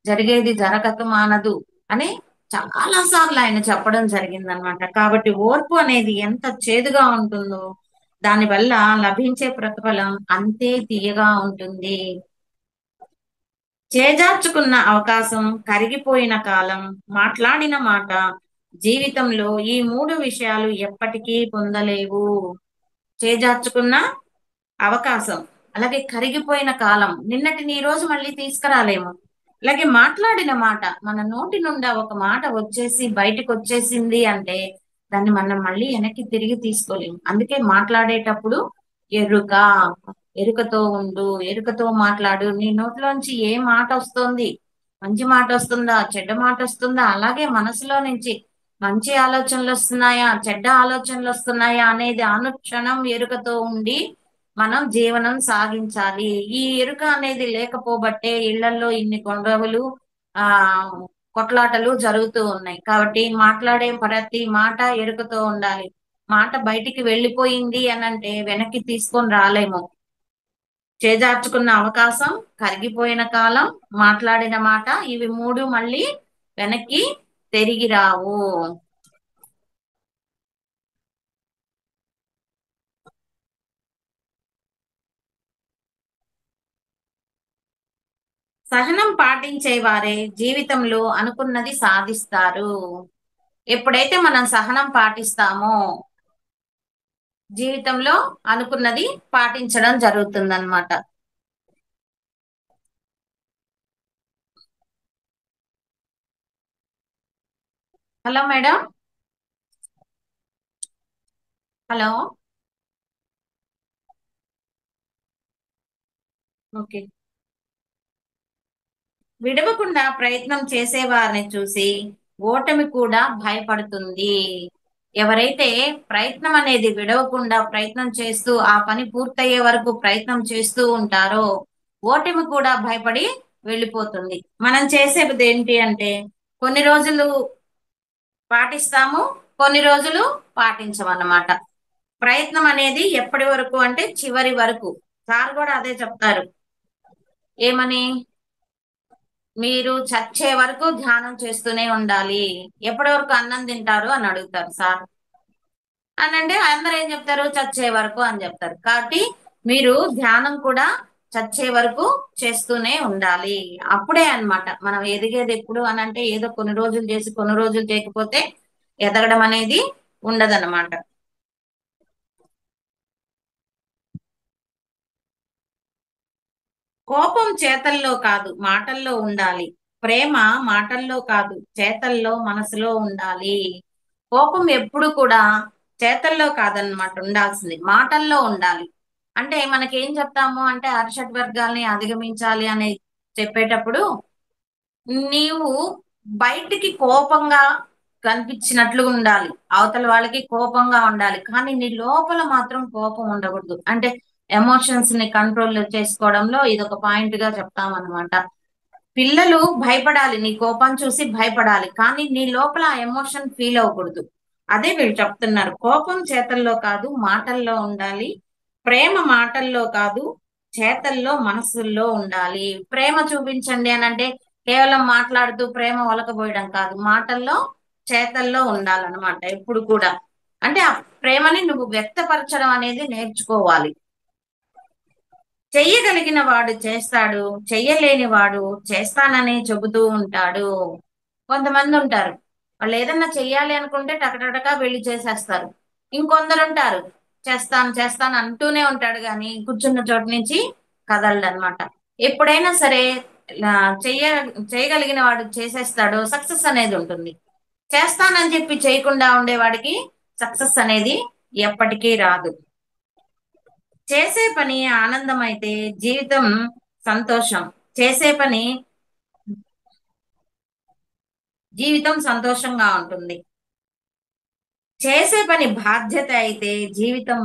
జరిగేది జరగక మానదు అని చాలా సార్లు ఆయన చెప్పడం జరిగిందనమాట. కాబట్టి ఓర్పు అనేది ఎంత చేదుగా ఉంటుందో దాని వల్ల లభించే ప్రతిఫలం అంతే తీయగా ఉంటుంది. చేజార్చుకున్న అవకాశం, కరిగిపోయిన కాలం, మాట్లాడిన మాట, జీవితంలో ఈ 3 విషయాలు ఎప్పటికీ పొందలేవు. చేజార్చుకున్న అవకాశం, అలాగే కరిగిపోయిన కాలం, నిన్నటిని ఈ రోజు మళ్ళీ తీసుకురాలేము. అలాగే మాట్లాడిన మాట, మన నోటి నుండి ఒక మాట వచ్చేసి బయటకు వచ్చేసింది అంటే దాన్ని మనం మళ్ళీ వెనక్కి తిరిగి తీసుకోలేము. అందుకే మాట్లాడేటప్పుడు ఎరుక, ఎరుకతో ఉండు, ఎరుకతో మాట్లాడు. నీ నోట్లోంచి ఏ మాట వస్తుంది, మంచి మాట వస్తుందా, చెడ్డ మాట వస్తుందా, అలాగే మనసులో నుంచి మంచి ఆలోచనలు వస్తున్నాయా, చెడ్డ ఆలోచనలు వస్తున్నాయా అనేది అనుక్షణం ఎరుకతో ఉండి మనం జీవనం సాగించాలి. ఈ ఎరుక అనేది లేకపోబట్టే ఇళ్లలో ఇన్ని గొడవలు, ఆ కొట్లాటలు జరుగుతూ ఉన్నాయి. కాబట్టి మాట్లాడే ప్రతి మాట ఎరుకతో ఉండాలి. మాట బయటికి వెళ్ళిపోయింది అనంటే వెనక్కి తీసుకొని రాలేము. చేజార్చుకున్న అవకాశం, కరిగిపోయిన కాలం, మాట్లాడిన మాట, ఇవి 3 మళ్ళీ వెనక్కి తిరిగి రావు. సహనం పాటించే వారే జీవితంలో అనుకున్నది సాధిస్తారు. ఎప్పుడైతే మనం సహనం పాటిస్తామో జీవితంలో అనుకున్నది పాటించడం జరుగుతుందన్నమాట. Hello madam. హలో. ఓకే. విడవకుండా ప్రయత్నం చేసేవారిని చూసి ఓటమి కూడా భయపడుతుంది. ఎవరైతే ప్రయత్నం అనేది విడవకుండా ప్రయత్నం చేస్తూ ఆ పని పూర్తయ్యే వరకు ప్రయత్నం చేస్తూ ఉంటారో ఓటమి కూడా భయపడి వెళ్ళిపోతుంది. మనం చేసేది ఏంటి అంటే కొన్ని రోజులు పాటిస్తాము, కొన్ని రోజులు పాటించమన్నమాట. ప్రయత్నం అనేది ఎప్పటి వరకు అంటే చివరి వరకు. సార్ కూడా అదే చెప్తారు. ఏమని? మీరు చచ్చే వరకు ధ్యానం చేస్తూనే ఉండాలి. ఎప్పటి వరకు అన్నం తింటారు అని అడుగుతారు సార్. అని అంటే అందరూ ఏం చెప్తారు? చచ్చే వరకు అని చెప్తారు. కాబట్టి మీరు ధ్యానం కూడా చచ్చే వరకు చేస్తూనే ఉండాలి. అప్పుడే అన్నమాట మనం ఎదిగేది. ఎప్పుడు అని అంటే ఏదో కొన్ని రోజులు చేసి కొన్ని రోజులు చేయకపోతే ఎదగడం అనేది ఉండదన్నమాట. కోపం చేతల్లో కాదు మాటల్లో ఉండాలి. ప్రేమ మాటల్లో కాదు, చేతల్లో మనసులో ఉండాలి. కోపం ఎప్పుడు కూడా చేతల్లో కాదనమాట ఉండాల్సింది, మాటల్లో ఉండాలి. అంటే మనకేం చెప్తాము అంటే అరిషడ్ వర్గాల్ని అధిగమించాలి అని చెప్పేటప్పుడు నీవు బయటికి కోపంగా కనిపించినట్లు ఉండాలి, అవతల వాళ్ళకి కోపంగా ఉండాలి, కానీ నీ లోపల మాత్రం కోపం ఉండకూడదు. అంటే ఎమోషన్స్ ని కంట్రోల్ చేసుకోవడంలో ఇది ఒక పాయింట్ గా చెప్తామన్నమాట. పిల్లలు భయపడాలి, నీ కోపం చూసి భయపడాలి, కానీ నీ లోపల ఆ ఎమోషన్ ఫీల్ అవ్వకూడదు. అదే వీళ్ళు చెప్తున్నారు, కోపం చేతల్లో కాదు మాటల్లో ఉండాలి, ప్రేమ మాటల్లో కాదు చేతల్లో మనసుల్లో ఉండాలి. ప్రేమ చూపించండి అని అంటే కేవలం మాట్లాడుతూ ప్రేమ ఒలకబోయడం కాదు, మాటల్లో చేతల్లో ఉండాలన్నమాట ఎప్పుడు కూడా. అంటే ఆ ప్రేమని నువ్వు వ్యక్తపరచడం అనేది నేర్చుకోవాలి. చెయ్యగలిగిన వాడు చేస్తాడు, చెయ్యలేని వాడు చేస్తానని చెబుతూ ఉంటాడు. కొంతమంది ఉంటారు, వాళ్ళు ఏదన్నా చెయ్యాలి అనుకుంటే టకటకగా వెళ్ళి చేసేస్తారు. ఇంకొందరు ఉంటారు, చేస్తాను చేస్తాను అంటూనే ఉంటాడు కానీ కూర్చున్న చోటు నుంచి కదలడనమాట. ఎప్పుడైనా సరే ఆ, చెయ్య చేయగలిగిన వాడు చేసేస్తాడు, సక్సెస్ అనేది ఉంటుంది. చేస్తానని చెప్పి చేయకుండా ఉండేవాడికి సక్సెస్ అనేది ఎప్పటికీ రాదు. చేసే పని ఆనందం అయితే జీవితం సంతోషం. చేసే పని జీవితం సంతోషంగా ఉంటుంది. చేసే పని బాధ్యత అయితే జీవితం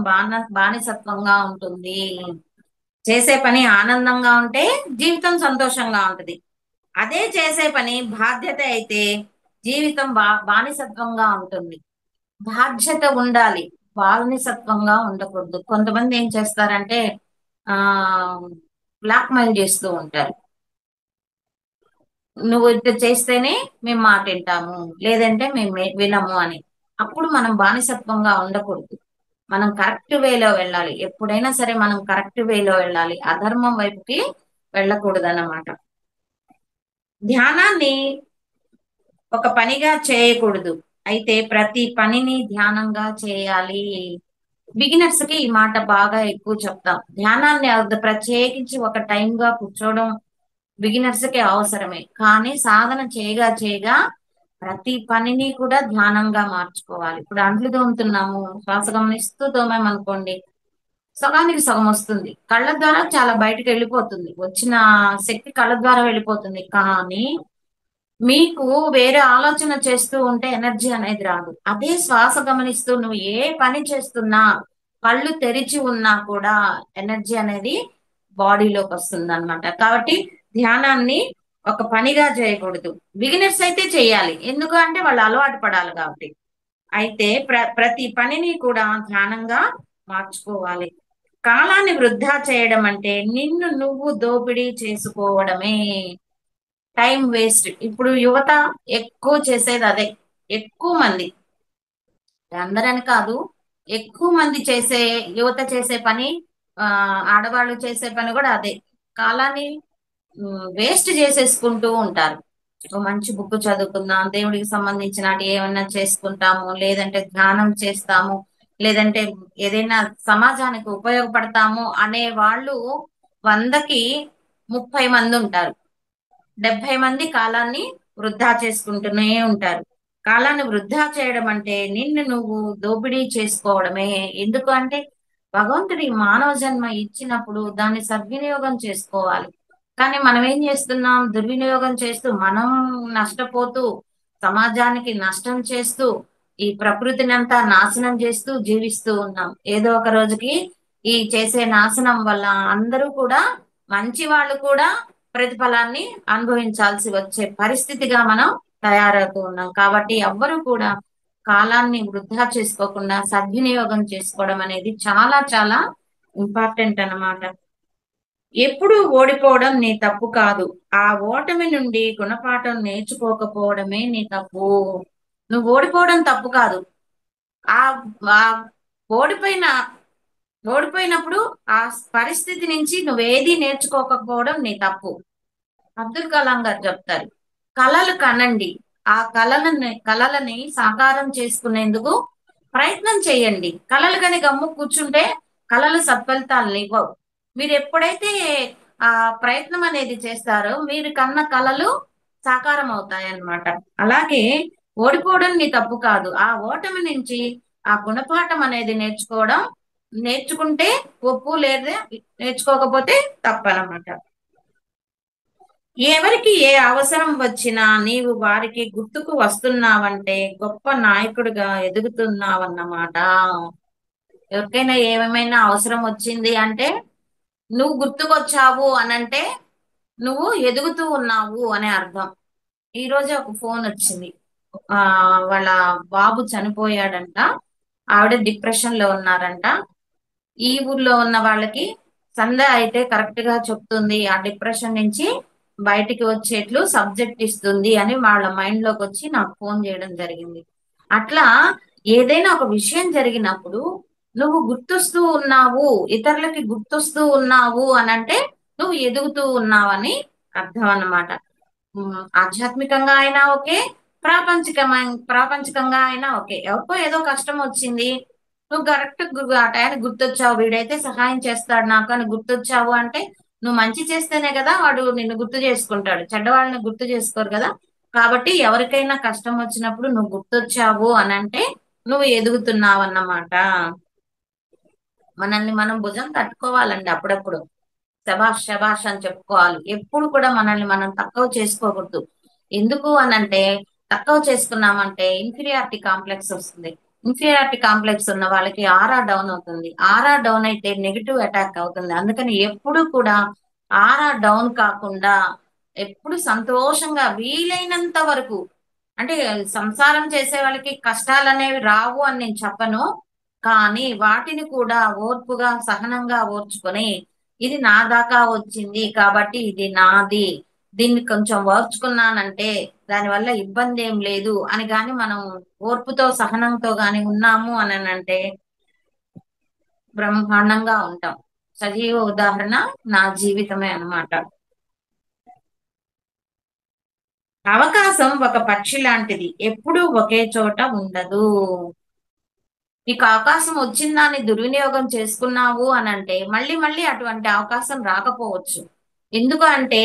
బానిసత్వంగా ఉంటుంది. చేసే పని ఆనందంగా ఉంటే జీవితం సంతోషంగా ఉంటుంది. అదే చేసే పని బాధ్యత అయితే జీవితం బానిసత్వంగా ఉంటుంది. బాధ్యత ఉండాలి, బానిసత్వంగా ఉండకూడదు. కొంతమంది ఏం చేస్తారంటే ఆ బ్లాక్ మెయిల్ చేస్తూ ఉంటారు. నువ్వు ఇట్లా చేస్తేనే మేము మాట వింటాము, లేదంటే మేము వినము అని. అప్పుడు మనం బానిసత్వంగా ఉండకూడదు, మనం కరెక్ట్ వేలో వెళ్ళాలి. ఎప్పుడైనా సరే మనం కరెక్ట్ వేలో వెళ్ళాలి, అధర్మం వైపుకి వెళ్ళకూడదు అన్నమాట. ధ్యానాన్ని ఒక పనిగా చేయకూడదు, అయితే ప్రతి పనిని ధ్యానంగా చేయాలి. బిగినర్స్ కి ఈ మాట బాగా ఎక్కువ చెప్తాం. ధ్యానాన్ని ప్రత్యేకించి ఒక టైం గా కూర్చోవడం బిగినర్స్ కి అవసరమే, కానీ సాధన చేయగా చేయగా ప్రతి పనిని కూడా ధ్యానంగా మార్చుకోవాలి. ఇప్పుడు అంట్లు తోముతున్నాము, శ్వాస గమనిస్తూ తోమామనుకోండి, సగానికి సగం వస్తుంది. కళ్ళ ద్వారా చాలా బయటకు వెళ్ళిపోతుంది, వచ్చిన శక్తి కళ్ళ ద్వారా వెళ్ళిపోతుంది, కానీ మీకు వేరే ఆలోచన చేస్తూ ఉంటే ఎనర్జీ అనేది రాదు. అదే శ్వాస గమనిస్తూ నువ్వు ఏ పని చేస్తున్నా కళ్ళు తెరిచి ఉన్నా కూడా ఎనర్జీ అనేది బాడీలోకి వస్తుంది అనమాట. కాబట్టి ధ్యానాన్ని ఒక పనిగా చేయకూడదు. బిగినర్స్ అయితే చేయాలి, ఎందుకు అంటే వాళ్ళు అలవాటు పడాలి కాబట్టి. అయితే ప్రతి పనిని కూడా ధ్యానంగా మార్చుకోవాలి. కాలాన్ని వృధా చేయడం అంటే నిన్ను నువ్వు దోపిడీ చేసుకోవడమే, టైం వేస్ట్. ఇప్పుడు యువత ఎక్కువ చేసేది అదే. ఎక్కువ మంది, అందరని కాదు, ఎక్కువ మంది చేసే యువత చేసే పని, ఆ ఆడవాళ్ళు చేసే పని కూడా అదే. కాలాన్ని వేస్ట్ చేసేసుకుంటూ ఉంటారు. ఓ మంచి బుక్ చదువుకుందాం, దేవుడికి సంబంధించినటి ఏమన్నా చేసుకుంటాము, లేదంటే ధ్యానం చేస్తాము, లేదంటే ఏదైనా సమాజానికి ఉపయోగపడతాము అనే వాళ్ళు 100కి 30 మంది ఉంటారు. 70 మంది కాలాన్ని వృధా చేసుకుంటూనే ఉంటారు. కాలాన్ని వృధా చేయడం అంటే నిన్ను నువ్వు దోపిడీ చేసుకోవడమే. ఎందుకు అంటే భగవంతుడి మానవ జన్మ ఇచ్చినప్పుడు దాన్ని సద్వినియోగం చేసుకోవాలి. కానీ మనం ఏం చేస్తున్నాం, దుర్వినియోగం చేస్తూ మనం నష్టపోతూ, సమాజానికి నష్టం చేస్తూ, ఈ ప్రకృతిని అంతా నాశనం చేస్తూ జీవిస్తూ ఉన్నాం. ఏదో ఒక రోజుకి ఈ చేసే నాశనం వల్ల అందరూ కూడా, మంచి వాళ్ళు కూడా ప్రతిఫలాన్ని అనుభవించాల్సి వచ్చే పరిస్థితిగా మనం తయారవుతూ ఉన్నాం. కాబట్టి ఎవ్వరూ కూడా కాలాన్ని వృధా చేసుకోకుండా సద్వినియోగం చేసుకోవడం అనేది చాలా చాలా ఇంపార్టెంట్ అన్నమాట. ఎప్పుడు ఓడిపోవడం నీ తప్పు కాదు, ఆ ఓటమి నుండి గుణపాఠం నేర్చుకోకపోవడమే నీ తప్పు. నువ్వు ఓడిపోవడం తప్పు కాదు, ఆ ఆ ఓడిపోయిన ఓడిపోయినప్పుడు ఆ పరిస్థితి నుంచి నువ్వేది నేర్చుకోకపోవడం నీ తప్పు. అబ్దుల్ కలాం గారు చెప్తారు, కలలు కనండి, ఆ కలలని సాకారం చేసుకునేందుకు ప్రయత్నం చేయండి. కలలు కని గమ్ము కూర్చుంటే కలలు సత్ఫలితాలను ఇవ్వవు. మీరు ఎప్పుడైతే ఆ ప్రయత్నం అనేది చేస్తారో మీరు కన్న కలలు సాకారం అవుతాయి అన్నమాట. అలాగే ఓడిపోవడం నీ తప్పు కాదు. ఆ ఓటమి నుంచి ఆ గుణపాఠం అనేది నేర్చుకుంటే ఒప్పు, లేదా నేర్చుకోకపోతే తప్పనమాట. ఎవరికి ఏ అవసరం వచ్చినా నీవు వారికి గుర్తుకు వస్తున్నావంటే గొప్ప నాయకుడిగా ఎదుగుతున్నావన్నమాట. ఎవరికైనా ఏమైనా అవసరం వచ్చింది అంటే నువ్వు గుర్తుకొచ్చావు అనంటే నువ్వు ఎదుగుతూ ఉన్నావు అనే అర్థం. ఈ రోజే ఒక ఫోన్ వచ్చింది. ఆ వాళ్ళ బాబు చనిపోయాడంట. ఆవిడ డిప్రెషన్ లో ఉన్నారంట. ఈ ఊర్లో ఉన్న వాళ్ళకి సంధ్య అయితే కరెక్ట్ గా చెప్తుంది, ఆ డిప్రెషన్ నుంచి బయటికి వచ్చేట్లు సబ్జెక్ట్ ఇస్తుంది అని వాళ్ళ మైండ్ లోకి వచ్చి నాకు ఫోన్ చేయడం జరిగింది. అట్లా ఏదైనా ఒక విషయం జరిగినప్పుడు నువ్వు గుర్తొస్తూ ఉన్నావు, ఇతరులకి గుర్తొస్తూ ఉన్నావు అనంటే నువ్వు ఎదుగుతూ ఉన్నావని అర్థం అన్నమాట. ఆధ్యాత్మికంగా అయినా ఓకే, ప్రాపంచికంగా అయినా ఓకే. ఎవరికో ఏదో కష్టం వచ్చింది, నువ్వు కరెక్ట్ ఆ టయానికి గుర్తొచ్చావు, వీడైతే సహాయం చేస్తాడు నాకు అని గుర్తొచ్చావు అంటే నువ్వు మంచి చేస్తేనే కదా వాడు నిన్ను గుర్తు చేసుకుంటాడు, చెడ్డవాళ్ళని గుర్తు చేసుకోరు కదా. కాబట్టి ఎవరికైనా కష్టం వచ్చినప్పుడు నువ్వు గుర్తొచ్చావు అని అంటే నువ్వు ఎదుగుతున్నావు అన్నమాట. మనల్ని మనం భుజం తట్టుకోవాలండి అప్పుడప్పుడు. శబాష్ శబాష్ అని చెప్పుకోవాలి. ఎప్పుడు కూడా మనల్ని మనం తక్కువ చేసుకోకూడదు. ఎందుకు అనంటే తక్కువ చేసుకున్నామంటే ఇన్ఫీరియారిటీ కాంప్లెక్స్ వస్తుంది. ఇన్ఫీరియారిటీ కాంప్లెక్స్ ఉన్న వాళ్ళకి ఆరా డౌన్ అవుతుంది. ఆరా డౌన్ అయితే నెగిటివ్ అటాక్ అవుతుంది. అందుకని ఎప్పుడు కూడా ఆరా డౌన్ కాకుండా ఎప్పుడు సంతోషంగా వీలైనంత వరకు, అంటే సంసారం చేసే వాళ్ళకి కష్టాలు అనేవి రావు అని నేను చెప్పను, కానీ వాటిని కూడా ఓర్పుగా సహనంగా ఓర్చుకొని ఇది నా దాకా వచ్చింది కాబట్టి ఇది నాది, దీన్ని కొంచెం ఓర్చుకున్నానంటే దానివల్ల ఇబ్బంది ఏం లేదు అని గాని మనం ఓర్పుతో సహనంతో గాని ఉన్నాము అని అంటే బ్రహ్మాండంగా ఉంటాం. సజీవ ఉదాహరణ నా జీవితమే అన్నమాట. అవకాశం ఒక పక్షి లాంటిది, ఎప్పుడూ ఒకే చోట ఉండదు. నీకు అవకాశం వచ్చిందాన్ని దుర్వినియోగం చేసుకున్నావు అని అంటే మళ్ళీ మళ్ళీ అటువంటి అవకాశం రాకపోవచ్చు. ఎందుకు అంటే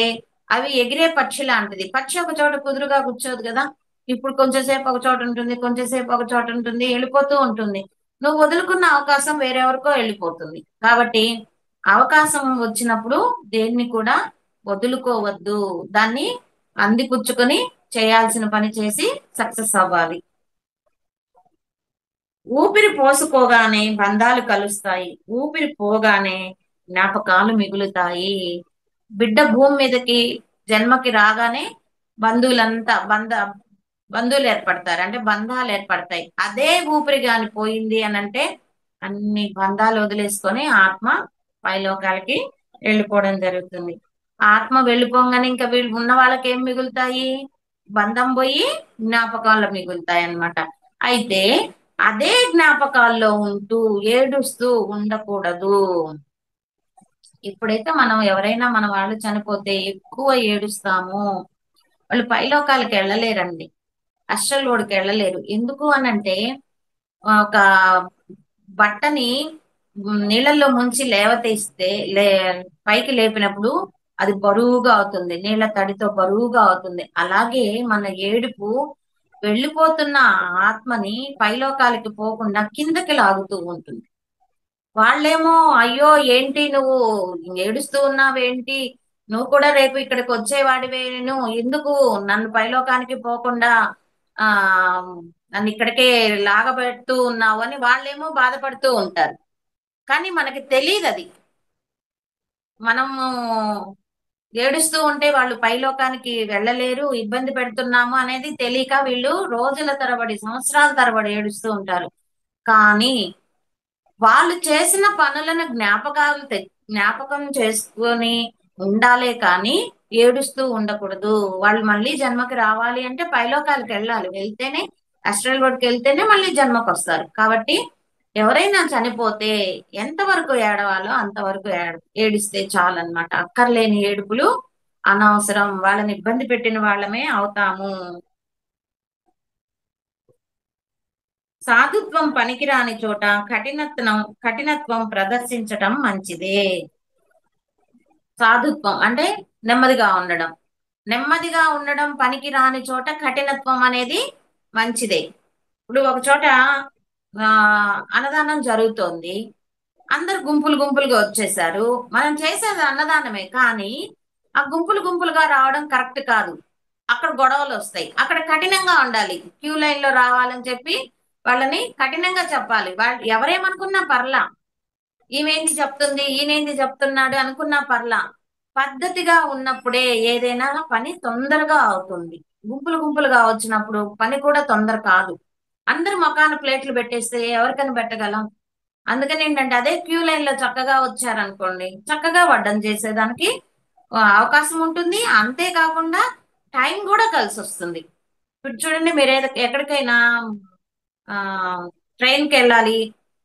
అవి ఎగిరే పక్షి లాంటిది. పక్షి ఒక చోట కుదురుగా కూర్చోదు కదా. ఇప్పుడు కొంచెం సేపు ఒక చోట ఉంటుంది, కొంచెం సేపు ఒక చోట ఉంటుంది, వెళ్ళిపోతూ ఉంటుంది. నువ్వు వదులుకున్న అవకాశం వేరెవరికో వెళ్ళిపోతుంది. కాబట్టి అవకాశం వచ్చినప్పుడు దేన్ని కూడా వదులుకోవద్దు. దాన్ని అందిపుచ్చుకొని చేయాల్సిన పని చేసి సక్సెస్ అవ్వాలి. ఊపిరి పోసుకోగానే బంధాలు కలుస్తాయి, ఊపిరి పోగానే జ్ఞాపకాలు మిగులుతాయి. బిడ్డ భూమి మీదకి జన్మకి రాగానే బంధువులంతా బంధువులు ఏర్పడతారు, అంటే బంధాలు ఏర్పడతాయి. అదే ఊపిరి గాని పోయింది అని అంటే అన్ని బంధాలు వదిలేసుకొని ఆత్మ పైలోకాలకి వెళ్ళిపోవడం జరుగుతుంది. ఆత్మ వెళ్ళిపోగానే ఇంకా వీళ్ళు ఉన్న వాళ్ళకి ఏం మిగులుతాయి? బంధం పోయి జ్ఞాపకాలు మిగులుతాయి అన్నమాట. అయితే అదే జ్ఞాపకాల్లో ఉంటూ ఏడుస్తూ ఉండకూడదు. ఇప్పుడైతే మనం ఎవరైనా మన వాళ్ళు చనిపోతే ఎక్కువ ఏడుస్తాము. వాళ్ళు పైలోకాలకి వెళ్ళలేరండి, అశ్వలోడికి వెళ్ళలేరు. ఎందుకు అనంటే ఒక బట్టని నీళ్ళల్లో ముంచి లేవతీస్తే లే పైకి లేపినప్పుడు అది బరువుగా అవుతుంది, నీళ్ళ తడితో బరువుగా అవుతుంది. అలాగే మన ఏడుపు వెళ్ళిపోతున్న ఆత్మని పైలోకాలకి పోకుండా కిందకి లాగుతూ ఉంటుంది. వాళ్ళేమో అయ్యో ఏంటి నువ్వు ఏడుస్తూ ఉన్నావేంటి, నువ్వు కూడా రేపు ఇక్కడికి వచ్చేవాడివేను, ఎందుకు నన్ను పైలోకానికి పోకుండా ఆ నన్ను ఇక్కడికే లాగబెడుతూ ఉన్నావు అని వాళ్ళేమో బాధపడుతూ ఉంటారు. కానీ మనకి తెలియదు అది. మనము ఏడుస్తూ ఉంటే వాళ్ళు పైలోకానికి వెళ్ళలేరు, ఇబ్బంది పెడుతున్నాము అనేది తెలియక వీళ్ళు రోజుల తరబడి సంవత్సరాల తరబడి ఏడుస్తూ ఉంటారు. కానీ వాళ్ళు చేసిన పనులను జ్ఞాపకం చేసుకొని ఉండాలే కానీ ఏడుస్తూ ఉండకూడదు. వాళ్ళు మళ్ళీ జన్మకి రావాలి అంటే పైలోకాలకు వెళ్ళాలి, వెళ్తేనే అస్ట్రల్ వరల్డ్కి వెళ్తేనే మళ్ళీ జన్మకు వస్తారు. కాబట్టి ఎవరైనా చనిపోతే ఎంతవరకు ఏడవాలో అంతవరకు ఏడిస్తే చాలన్నమాట. అక్కర్లేని ఏడుపులు అనవసరం, వాళ్ళని ఇబ్బంది పెట్టిన వాళ్ళమే అవుతాము. సాధుత్వం పనికిరాని చోట కఠినత్వం ప్రదర్శించటం మంచిదే. సాధుత్వం అంటే నెమ్మదిగా ఉండడం, నెమ్మదిగా ఉండడం పనికి రాని చోట కఠినత్వం అనేది మంచిదే. ఇప్పుడు ఒక చోట ఆ అన్నదానం జరుగుతోంది. అందరు గుంపులు గుంపులుగా వచ్చేసారు. మనం చేసేది అన్నదానమే కానీ ఆ గుంపులు గుంపులుగా రావడం కరెక్ట్ కాదు. అక్కడ గొడవలు వస్తాయి. అక్కడ కఠినంగా ఉండాలి. క్యూ లైన్ లో రావాలని చెప్పి వాళ్ళని కఠినంగా చెప్పాలి. వాళ్ళు ఎవరేమనుకున్నా పర్లా, ఈమెంది చెప్తుంది ఈయనేంది చెప్తున్నాడు అనుకున్నా పర్లా, పద్ధతిగా ఉన్నప్పుడే ఏదైనా పని తొందరగా అవుతుంది. గుంపులు గుంపులుగా వచ్చినప్పుడు పని కూడా తొందర కాదు. అందరు మొఖాన ప్లేట్లు పెట్టేస్తే ఎవరికైనా పెట్టగలం? అందుకని ఏంటంటే అదే క్యూ లైన్ లో చక్కగా వచ్చారనుకోండి, చక్కగా వడ్డం చేసేదానికి అవకాశం ఉంటుంది. అంతేకాకుండా టైం కూడా కలిసి వస్తుంది. ఇప్పుడు చూడండి, మీరు ఎక్కడికైనా ఆ ట్రైన్ కి వెళ్ళాలి,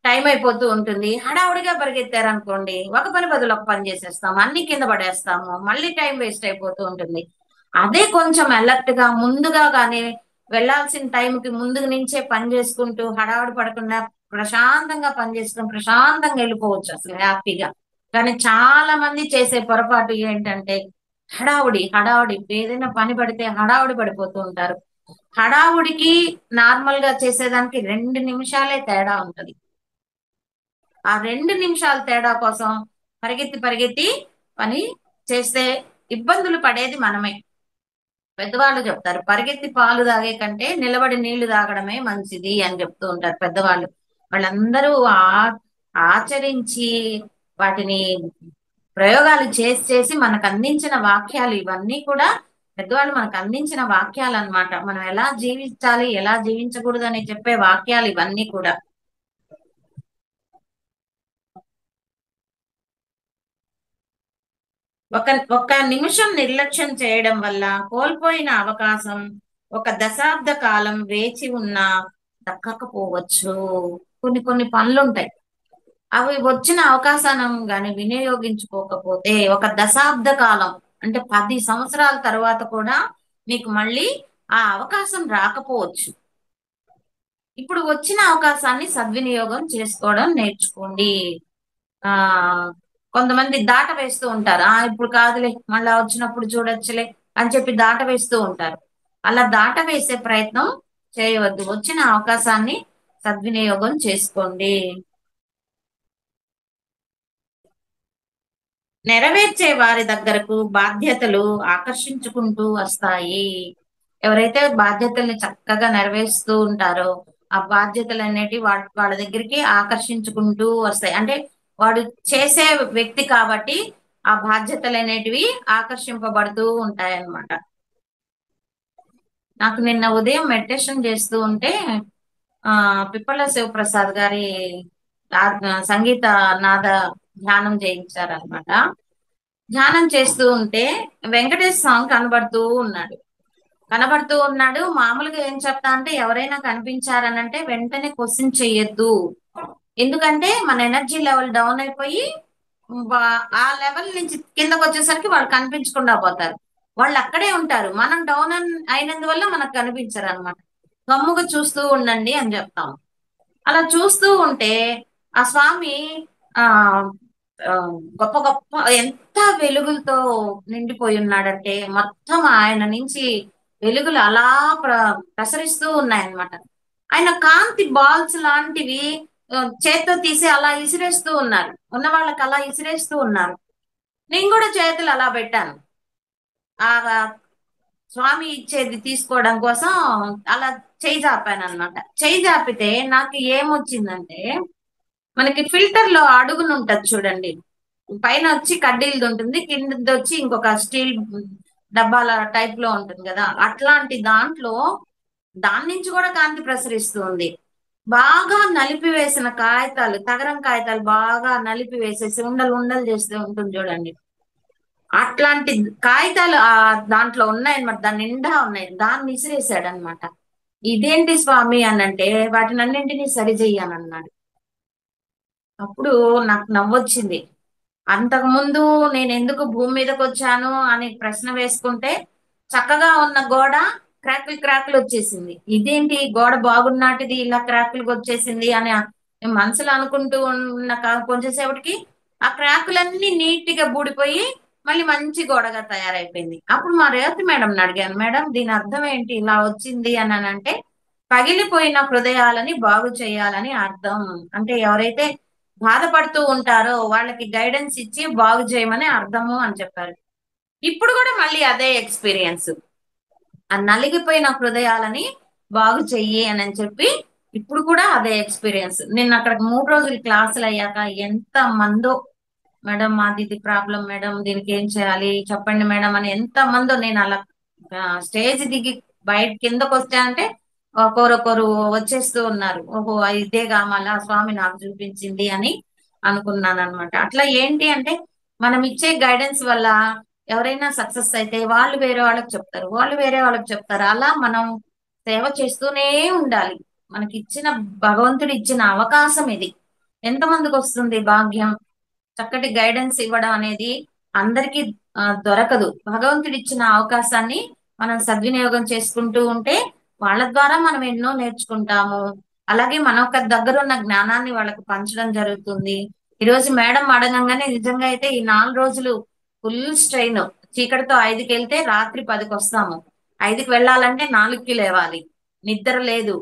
టైం అయిపోతూ ఉంటుంది, హడావుడిగా పరిగెత్తారనుకోండి, ఒక పని బదులు ఒక పని చేసేస్తాము, అన్ని కింద పడేస్తాము, మళ్ళీ టైం వేస్ట్ అయిపోతూ ఉంటుంది. అదే కొంచెం అలర్ట్ గా ముందుగా కానీ వెళ్ళాల్సిన టైంకి ముందు నుంచే పని చేసుకుంటూ హడావుడి పడకుండా ప్రశాంతంగా పని చేసుకుని ప్రశాంతంగా వెళ్ళిపోవచ్చు అసలు హ్యాపీగా. కానీ చాలా మంది చేసే పొరపాటు ఏంటంటే హడావుడి హడావుడి, ఏదైనా పని పడితే హడావుడి పడిపోతూ ఉంటారు. హడావుడికి నార్మల్ గా చేసేదానికి 2 నిమిషాలే తేడా ఉంటది. ఆ 2 నిమిషాల తేడా కోసం పరిగెత్తి పరిగెత్తి పని చేస్తే ఇబ్బందులు పడేది మనమే. పెద్దవాళ్ళు చెప్తారు, పరిగెత్తి పాలు తాగే కంటే నిలబడి నీళ్లు తాగడమే మంచిది అని చెప్తూ ఉంటారు పెద్దవాళ్ళు. వాళ్ళందరూ ఆచరించి వాటిని ప్రయోగాలు చేసి చేసి మనకు అందించిన వాక్యాలు ఇవన్నీ కూడా పెద్దవాళ్ళు మనకు అందించిన వాక్యాలు అన్నమాట. మనం ఎలా జీవించాలి ఎలా జీవించకూడదు అని చెప్పే వాక్యాలు ఇవన్నీ కూడా. ఒక ఒక్క నిమిషం నిర్లక్ష్యం చేయడం వల్ల కోల్పోయిన అవకాశం ఒక దశాబ్ద కాలం వేచి ఉన్నా దక్కకపోవచ్చు. కొన్ని కొన్ని పనులుంటాయి, అవి వచ్చిన అవకాశాన్ని గాని వినియోగించుకోకపోతే ఒక దశాబ్ద కాలం అంటే 10 సంవత్సరాల తర్వాత కూడా మీకు మళ్ళీ ఆ అవకాశం రాకపోవచ్చు. ఇప్పుడు వచ్చిన అవకాశాన్ని సద్వినియోగం చేసుకోవడం నేర్చుకోండి. ఆ కొంతమంది దాట వేస్తూ ఉంటారు, ఇప్పుడు కాదులే మళ్ళా వచ్చినప్పుడు చూడొచ్చులే అని చెప్పి దాట వేస్తూ ఉంటారు. అలా దాట వేసే ప్రయత్నం చేయవద్దు. వచ్చిన అవకాశాన్ని సద్వినియోగం చేసుకోండి. నెరవేర్చే వారి దగ్గరకు బాధ్యతలు ఆకర్షించుకుంటూ వస్తాయి. ఎవరైతే బాధ్యతల్ని చక్కగా నెరవేరుస్తూ ఉంటారో ఆ బాధ్యతలు అనేటివి వాళ్ళ దగ్గరికి ఆకర్షించుకుంటూ వస్తాయి. అంటే వాడు చేసే వ్యక్తి కాబట్టి ఆ బాధ్యతలు అనేటివి ఆకర్షింపబడుతూ ఉంటాయి అన్నమాట. నాకు నిన్న ఉదయం మెడిటేషన్ చేస్తూ ఉంటే ఆ పిప్పల శివప్రసాద్ గారి సంగీత నాద ధ్యానం చేయించారనమాట. ధ్యానం చేస్తూ ఉంటే వెంకటేష్ సాంగ్ కనబడుతూ ఉన్నాడు. మామూలుగా ఏం చెప్తా అంటే ఎవరైనా కనిపించారనంటే వెంటనే క్వశ్చన్ చెయ్యొద్దు. ఎందుకంటే మన ఎనర్జీ లెవెల్ డౌన్ అయిపోయి ఆ లెవెల్ నుంచి కిందకు వచ్చేసరికి వాళ్ళు కనిపించకుండా పోతారు. వాళ్ళు అక్కడే ఉంటారు, మనం డౌన్ అయినందువల్ల మనకు కనిపించరు అనమాట. గమ్ముగా చూస్తూ ఉండండి అని చెప్తాం. అలా చూస్తూ ఉంటే ఆ స్వామి ఆ ఆ, గొప్ప గొప్ప ఎంత వెలుగులతో నిండిపోయి ఉన్నాడంటే మొత్తం ఆయన నుంచి వెలుగులు అలా ప్రసరిస్తూ ఉన్నాయన్నమాట. ఆయన కాంతి బాల్స్ లాంటివి చేత్తో తీసి అలా ఇసిరేస్తూ ఉన్నారు, ఉన్న వాళ్ళకి అలా ఇసిరేస్తూ ఉన్నారు. నేను కూడా చేతులు అలా పెట్టాను, ఆ స్వామి ఇచ్చేది తీసుకోవడం కోసం అలా చేయి జాపాను అనమాట. చేయి జాపితే నాకు ఏమొచ్చిందంటే, మనకి ఫిల్టర్ లో అడుగున ఉంటది చూడండి, పైన వచ్చి కడ్డీలది ఉంటుంది, కిందది వచ్చి ఇంకొక స్టీల్ డబ్బాల టైప్ లో ఉంటుంది కదా, అట్లాంటి దాంట్లో దాని నుంచి కూడా కాంతి ప్రసరిస్తుంది. బాగా నలిపి వేసిన కాగితాలు, తగరం కాగితాలు బాగా నలిపి వేసేసి ఉండలు ఉండలు చేస్తూ ఉంటుంది చూడండి, అట్లాంటి కాగితాలు దాంట్లో ఉన్నాయన్నమాట. దాని నిండా ఉన్నాయి, దాన్ని విసిరేసాడు అనమాట. ఇదేంటి స్వామి అని అంటే వాటిని అన్నింటినీ సరి చెయ్యానన్నాడు. అప్పుడు నాకు నవ్వొచ్చింది. అంతకుముందు నేను ఎందుకు భూమి మీదకి వచ్చాను అని ప్రశ్న వేసుకుంటే చక్కగా ఉన్న గోడ క్రాకులు క్రాకులు వచ్చేసింది. ఇదేంటి గోడ బాగున్నాటిది ఇలా క్రాకులు వచ్చేసింది అని మనసులో అనుకుంటూ ఉన్న కొంచెంసేపటికి ఆ క్రాకులన్నీ నీట్ గా బూడిపోయి మళ్ళీ మంచి గోడగా తయారైపోయింది. అప్పుడు మా రేవతి మేడంని అడిగాను, మేడం దీని అర్థం ఏంటి ఇలా వచ్చింది అని అంటే, పగిలిపోయిన హృదయాలని బాగు చేయాలని అర్థం. అంటే ఎవరైతే బాధపడుతూ ఉంటారో వాళ్ళకి గైడెన్స్ ఇచ్చి బాగు చేయమని అర్థము అని చెప్పారు. ఇప్పుడు కూడా మళ్ళీ అదే ఎక్స్పీరియన్స్. ఆ నలిగిపోయిన హృదయాలని బాగు చెయ్యి అని చెప్పి ఇప్పుడు కూడా అదే ఎక్స్పీరియన్స్. నిన్న అక్కడ 3 రోజులు క్లాసులు అయ్యాక ఎంత మందో, మేడం మాది ఇది ప్రాబ్లం మేడం, దీనికి ఏం చేయాలి చెప్పండి మేడం అని ఎంత మందో. నేను అలా స్టేజ్ దిగి బయట కిందకు వచ్చానంటే ఒకరొకరు వచ్చేస్తూ ఉన్నారు. ఓహో ఇదేగా మళ్ళా స్వామి నాకు చూపించింది అని అనుకున్నాను అనమాట. అట్లా ఏంటి అంటే మనం ఇచ్చే గైడెన్స్ వల్ల ఎవరైనా సక్సెస్ అయితే వాళ్ళు వేరే వాళ్ళకి చెప్తారు, వాళ్ళు వేరే వాళ్ళకి చెప్తారు. అలా మనం సేవ చేస్తూనే ఉండాలి. మనకి ఇచ్చిన భగవంతుడు ఇచ్చిన అవకాశం ఇది. ఎంతమందికి వస్తుంది భాగ్యం? చక్కటి గైడెన్స్ ఇవ్వడం అనేది అందరికీ దొరకదు. భగవంతుడు ఇచ్చిన అవకాశాన్ని మనం సద్వినియోగం చేసుకుంటూ ఉంటే వాళ్ళ ద్వారా మనం ఎన్నో నేర్చుకుంటాము. అలాగే మన ఒక దగ్గర ఉన్న జ్ఞానాన్ని వాళ్ళకి పంచడం జరుగుతుంది. ఈరోజు మేడం అడగంగానే నిజంగా అయితే ఈ 4 రోజులు ఫుల్ స్ట్రెయిన్. చీకటితో 5కి వెళ్తే రాత్రి 10కి వస్తాము. 5కి వెళ్ళాలంటే 4కి లేవాలి. నిద్ర లేదు.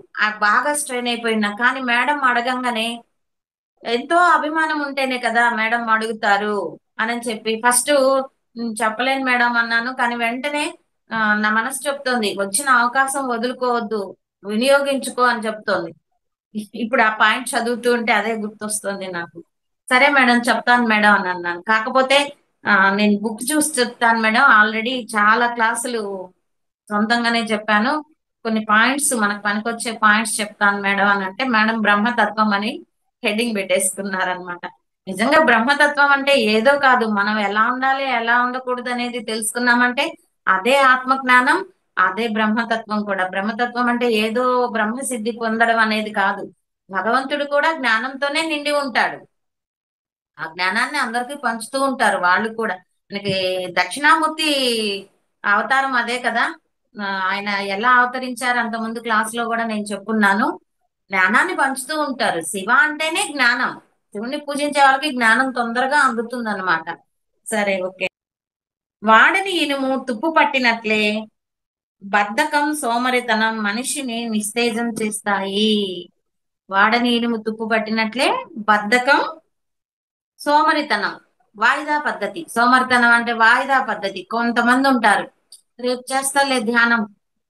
బాగా స్ట్రెయిన్ అయిపోయినా కానీ మేడం అడగంగానే ఎంతో అభిమానం ఉంటేనే కదా మేడం అడుగుతారు అని చెప్పి ఫస్ట్ చెప్పలేను మేడం అన్నాను. కానీ వెంటనే నా మనసు చెప్తోంది వచ్చిన అవకాశం వదులుకోవద్దు, వినియోగించుకో అని చెప్తోంది. ఇప్పుడు ఆ పాయింట్ చదువుతూ ఉంటే అదే గుర్తొస్తుంది నాకు. సరే మేడం చెప్తాను మేడం అని అన్నాను. కాకపోతే నేను బుక్ చూసి చెప్తాను మేడం, ఆల్రెడీ చాలా క్లాసులు సొంతంగానే చెప్పాను, కొన్ని పాయింట్స్ మనకు పనికొచ్చే పాయింట్స్ చెప్తాను మేడం అని అంటే మేడం బ్రహ్మతత్వం అని హెడ్డింగ్ పెట్టేసుకున్నారనమాట. నిజంగా బ్రహ్మతత్వం అంటే ఏదో కాదు, మనం ఎలా ఉండాలి ఎలా ఉండకూడదు అనేది తెలుసుకున్నామంటే అదే ఆత్మజ్ఞానం, అదే బ్రహ్మతత్వం కూడా. బ్రహ్మతత్వం అంటే ఏదో బ్రహ్మసిద్ధి పొందడం అనేది కాదు. భగవంతుడు కూడా జ్ఞానంతోనే నిండి ఉంటాడు. ఆ జ్ఞానాన్ని అందరికీ పంచుతూ ఉంటారు వాళ్ళు కూడా. మనకి దక్షిణామూర్తి అవతారం అదే కదా. ఆయన ఎలా అవతరించారు అంత ముందు క్లాస్ లో కూడా నేను చెప్పున్నాను. జ్ఞానాన్ని పంచుతూ ఉంటారు. శివ అంటేనే జ్ఞానం. శివుణ్ణి పూజించే వాళ్ళకి జ్ఞానం తొందరగా అందుతుంది అనమాట. సరే ఓకే. వాడని ఇనుము తుప్పు పట్టినట్లే బద్ధకం సోమరితనం మనిషిని నిస్తేజం చేస్తాయి. వాడని ఇనుము తుప్పు పట్టినట్లే బద్ధకం సోమరితనం వాయిదా పద్ధతి. సోమరితనం అంటే వాయిదా పద్ధతి. కొంతమంది ఉంటారు, రేపు చేస్తాలే ధ్యానం,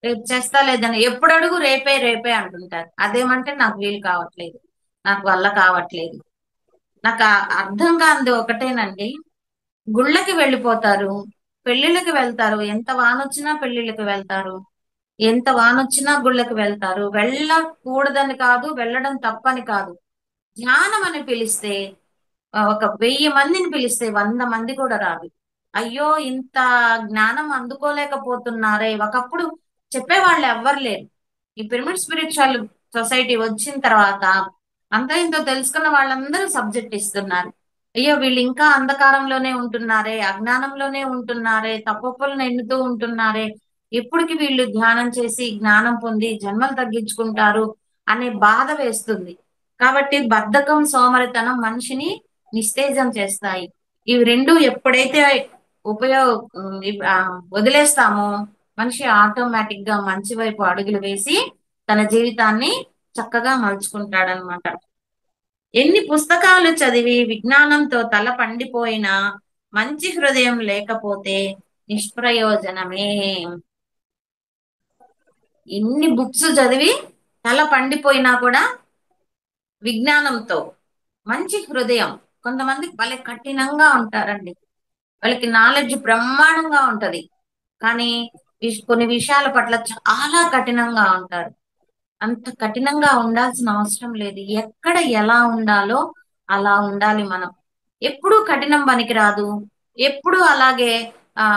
రేపు చేస్తాలే ధ్యానం, ఎప్పుడు అడుగు రేపే రేపే అంటుంటారు. అదేమంటే నాకు వీలు కావట్లేదు, నాకు వల్ల కావట్లేదు. నాకు అర్థం కానిది ఒకటేనండి. గుళ్ళకి వెళ్ళిపోతారు, పెళ్లిళ్ళకి వెళ్తారు, ఎంత వానొచ్చినా పెళ్లిళ్ళకి వెళ్తారు, ఎంత వానొచ్చినా గుళ్ళకి వెళ్తారు. వెళ్ళకూడదని కాదు, వెళ్ళడం తప్పని కాదు. ధ్యానం అని పిలిస్తే ఒక 1000 మందిని పిలిస్తే 100 మంది కూడా రాదు. అయ్యో ఇంత జ్ఞానం అందుకోలేకపోతున్నారే. ఒకప్పుడు చెప్పేవాళ్ళు ఎవ్వరు లేరు. ఈ పిరమిడ్ స్పిరిచువల్ సొసైటీ వచ్చిన తర్వాత అంతా ఇంతో తెలుసుకున్న వాళ్ళందరూ సబ్జెక్ట్ ఇస్తున్నారు. అయ్యో వీళ్ళు ఇంకా అంధకారంలోనే ఉంటున్నారే, అజ్ఞానంలోనే ఉంటున్నారే, తప్పొప్పులను ఎన్నుతూ ఉంటున్నారే, ఎప్పటికి వీళ్ళు ధ్యానం చేసి జ్ఞానం పొంది జన్మలు తగ్గించుకుంటారు అనే బాధ వేస్తుంది. కాబట్టి బద్ధకం సోమరితనం మనిషిని నిస్తేజం చేస్తాయి. ఇవి రెండు ఎప్పుడైతే ఉపయోగ వదిలేస్తామో మనిషి ఆటోమేటిక్ గా మంచి వైపు అడుగులు వేసి తన జీవితాన్ని చక్కగా మలుచుకుంటాడనమాట. ఎన్ని పుస్తకాలు చదివి విజ్ఞానంతో తల పండిపోయినా మంచి హృదయం లేకపోతే నిష్ప్రయోజనమే. ఎన్ని బుక్స్ చదివి తల పండిపోయినా కూడా విజ్ఞానంతో మంచి హృదయం. కొంతమంది భలే కఠినంగా ఉంటారండి, వాళ్ళకి నాలెడ్జ్ బ్రహ్మాండంగా ఉంటది కానీ కొన్ని విషయాల పట్ల చాలా కఠినంగా ఉంటారు. అంత కఠినంగా ఉండాల్సిన అవసరం లేదు. ఎక్కడ ఎలా ఉండాలో అలా ఉండాలి మనం. ఎప్పుడూ కఠినం పనికిరాదు, ఎప్పుడు అలాగే ఆ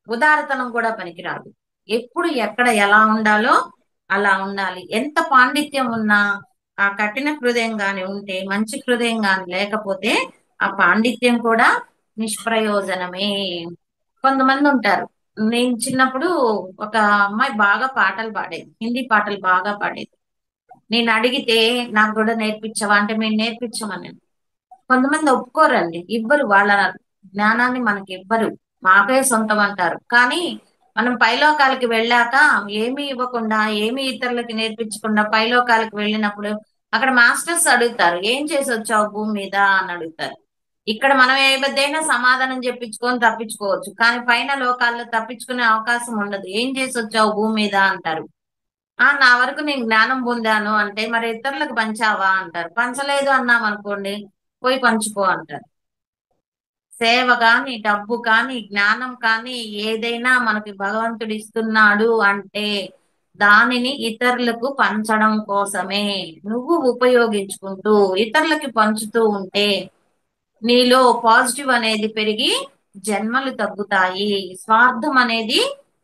ఉదారతనం కూడా పనికిరాదు. ఎప్పుడు ఎక్కడ ఎలా ఉండాలో అలా ఉండాలి. ఎంత పాండిత్యం ఉన్నా ఆ కఠిన హృదయం గాని ఉంటే, మంచి హృదయం గాని లేకపోతే ఆ పాండిత్యం కూడా నిష్ప్రయోజనమే. కొంతమంది ఉంటారు. నేను చిన్నప్పుడు ఒక అమ్మాయి బాగా పాటలు పాడేది, హిందీ పాటలు బాగా పాడేది. నేను అడిగితే నాకు కూడా నేర్పించవా అంటే మేము నేర్పించమని. కొంతమంది ఒప్పుకోరండి, ఇవ్వరు. వాళ్ళ జ్ఞానాన్ని మనకి ఇవ్వరు, మాకే సొంతం అంటారు. కానీ మనం పైలోకాలకి వెళ్ళాక ఏమీ ఇవ్వకుండా, ఏమీ ఇతరులకి నేర్పించకుండా పైలోకాలకి వెళ్ళినప్పుడు అక్కడ మాస్టర్స్ అడుగుతారు, ఏం చేసి వచ్చావు భూమి మీద అని అడుగుతారు. ఇక్కడ మనం ఏదైనా సమాధానం చెప్పించుకొని తప్పించుకోవచ్చు, కానీ పైన లోకాల్లో తప్పించుకునే అవకాశం ఉండదు. ఏం చేసి వచ్చావు భూమి మీద అంటారు. నా వరకు నేను జ్ఞానం పొందాను అంటే, మరి ఇతరులకు పంచావా అంటారు. పంచలేదు అన్నాం అనుకోండి, పోయి పంచుకో అంటారు. సేవ కానీ, డబ్బు కానీ, జ్ఞానం కానీ, ఏదైనా మనకి భగవంతుడు ఇస్తున్నాడు అంటే దానిని ఇతరులకు పంచడం కోసమే. నువ్వు ఉపయోగించుకుంటూ ఇతరులకి పంచుతూ ఉంటే నీలో పాజిటివ్ అనేది పెరిగి జన్మలు తగ్గుతాయి. స్వార్థం అనేది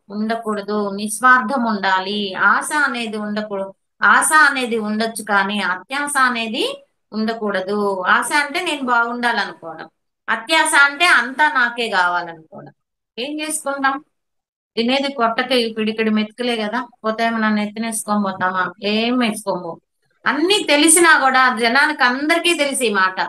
ఉండకూడదు, నిస్వార్థం ఉండాలి. ఆశ అనేది ఉండకూడదు. ఆశ అనేది ఉండొచ్చు కానీ అత్యాశ అనేది ఉండకూడదు. ఆశ అంటే నేను బాగుండాలనుకోవడం, అత్యాశ అంటే అంతా నాకే కావాలనుకోవడం. ఏం చేసుకుంటాం? తినేది కొట్టకి పిడికిడి మెతుకులే కదా, పోతే ఏమన్నా నెత్తినేసుకొని పోతామా? ఏం వేసుకోము. అన్ని తెలిసినా కూడా జనానికి అందరికీ తెలిసి ఈ మాట,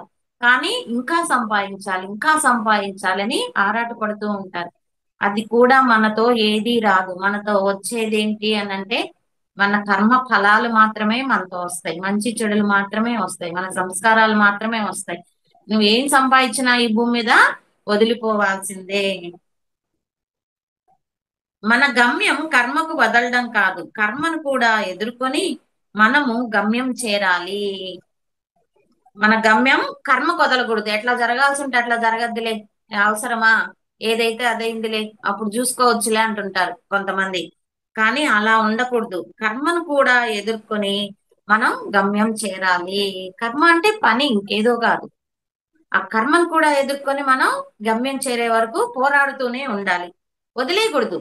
కానీ ఇంకా సంపాదించాలి, ఇంకా సంపాదించాలని ఆరాట పడుతూ ఉంటారు. అది కూడా మనతో ఏదీ రాదు. మనతో వచ్చేది ఏంటి అని అంటే మన కర్మ ఫలాలు మాత్రమే మనతో వస్తాయి. మంచి చెడులు మాత్రమే వస్తాయి. మన సంస్కారాలు మాత్రమే వస్తాయి. నువ్వేం సంపాదించినా ఈ భూమి మీద వదిలిపోవాల్సిందే. మన గమ్యం కర్మకు వదలడం కాదు, కర్మను కూడా ఎదుర్కొని మనము గమ్యం చేరాలి. మన గమ్యం కర్మకు వదలకూడదు. ఎట్లా జరగాల్సి ఉంటే అట్లా జరగద్దులే, అవసరమా, ఏదైతే అదైందిలే, అప్పుడు చూసుకోవచ్చులే అంటుంటారు కొంతమంది. కానీ అలా ఉండకూడదు. కర్మను కూడా ఎదుర్కొని మనం గమ్యం చేరాలి. కర్మ అంటే పని, ఇంకేదో కాదు. ఆ కర్మను కూడా ఎదుర్కొని మనం గమ్యం చేరే వరకు పోరాడుతూనే ఉండాలి. వదిలేయకూడదు.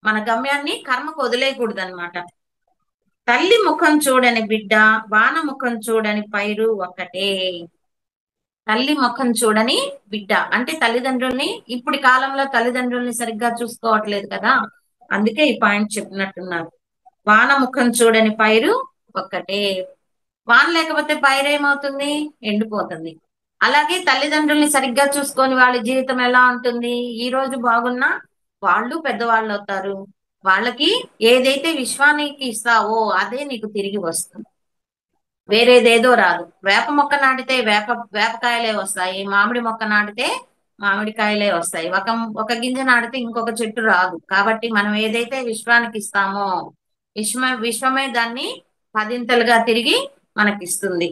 మన గమ్యాన్ని కర్మకు వదిలేయకూడదు అనమాట. తల్లి ముఖం చూడని బిడ్డ, వాన ముఖం చూడని పైరు ఒక్కటే. తల్లి ముఖం చూడని బిడ్డ అంటే తల్లిదండ్రుల్ని, ఇప్పటి కాలంలో తల్లిదండ్రుల్ని సరిగ్గా చూసుకోవట్లేదు కదా, అందుకే ఈ పాయింట్ చెప్పినట్టున్నారు. వాన ముఖం చూడని పైరు ఒక్కటే. వాన లేకపోతే పైరు ఏమవుతుంది? ఎండిపోతుంది. అలాగే తల్లిదండ్రుల్ని సరిగ్గా చూసుకొని వాళ్ళ జీవితం ఎలా ఉంటుంది? ఈ రోజు బాగున్నా వాళ్ళు పెద్దవాళ్ళు అవుతారు. వాళ్ళకి ఏదైతే విశ్వానికి ఇస్తావో అదే నీకు తిరిగి వస్తుంది. వేరేదేదో రాదు. వేప మొక్క నాటితే వేపకాయలే వస్తాయి. మామిడి మొక్క నాటితే మామిడికాయలే వస్తాయి. ఒక గింజ నాటితే ఇంకొక చెట్టు రాదు. కాబట్టి మనం ఏదైతే విశ్వానికి ఇస్తామో విశ్వమే దాన్ని పదింతలుగా తిరిగి మనకిస్తుంది.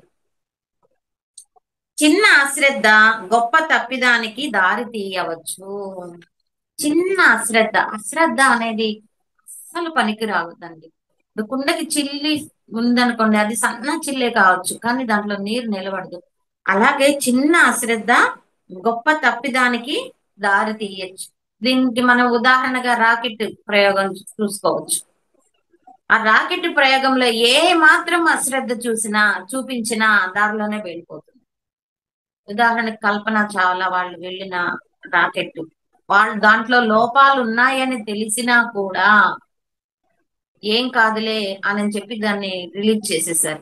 చిన్న అశ్రద్ధ గొప్ప తప్పిదానికి దారి తీయవచ్చు. చిన్న అశ్రద్ధ అనేది అస్సలు పనికి రావద్దండి. ఇప్పుడు కుండకి చిల్లి ఉందనుకోండి, అది సన్న చిల్లే కావచ్చు, కానీ దాంట్లో నీరు నిలబడదు. అలాగే చిన్న అశ్రద్ధ గొప్ప తప్పిదానికి దారి తీయచ్చు. దీనికి మనం ఉదాహరణగా రాకెట్ ప్రయోగం చూసుకోవచ్చు. ఆ రాకెట్ ప్రయోగంలో ఏ మాత్రం అశ్రద్ధ చూపించినా దారిలోనే వెళ్ళిపోతుంది. ఉదాహరణకు కల్పన చావ్లా వాళ్ళు వెళ్ళిన రాకెట్, వాళ్ళు దాంట్లో లోపాలు ఉన్నాయని తెలిసినా కూడా ఏం కాదులే అని చెప్పి దాన్ని రిలీజ్ చేసేసారు.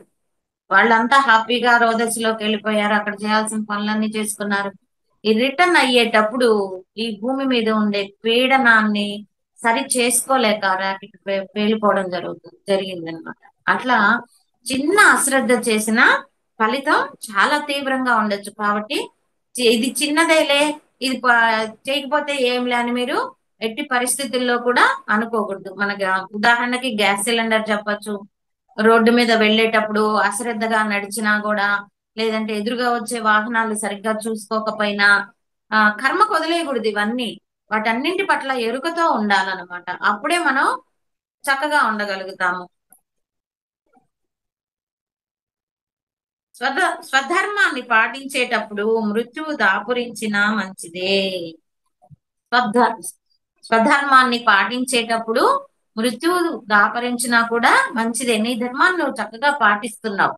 వాళ్ళంతా హ్యాపీగా రోదసిలోకి వెళ్ళిపోయారు. అక్కడ చేయాల్సిన పనులన్నీ చేసుకున్నారు. ఈ రిటర్న్ అయ్యేటప్పుడు ఈ భూమి మీద ఉండే పీడనాన్ని సరి చేసుకోలేక రాకెట్ పేలిపోవడం జరిగిందనమాట. అట్లా చిన్న అశ్రద్ధ చేసిన ఫలితం చాలా తీవ్రంగా ఉండొచ్చు. కాబట్టి ఇది చిన్నదేలే, ఇది చేయకపోతే ఏంలే అని మీరు ఎట్టి పరిస్థితుల్లో కూడా అనుకోకూడదు. మనకి ఉదాహరణకి గ్యాస్ సిలిండర్ చెప్పొచ్చు. రోడ్డు మీద వెళ్ళేటప్పుడు అశ్రద్ధగా నడిచినా కూడా, లేదంటే ఎదురుగా వచ్చే వాహనాలు సరిగ్గా చూసుకోకపోయినా కర్మకు వదిలేయకూడదు ఇవన్నీ. వాటన్నింటి పట్ల ఎరుకతో ఉండాలన్నమాట. అప్పుడే మనం చక్కగా ఉండగలుగుతాము. స్వధర్మాన్ని పాటించేటప్పుడు మృత్యువు దాపురించినా మంచిదే. స్వధ స్వధర్మాన్ని పాటించేటప్పుడు మృత్యువు దాపరించినా కూడా మంచిదే. నీ ధర్మాన్ని నువ్వు చక్కగా పాటిస్తున్నావు,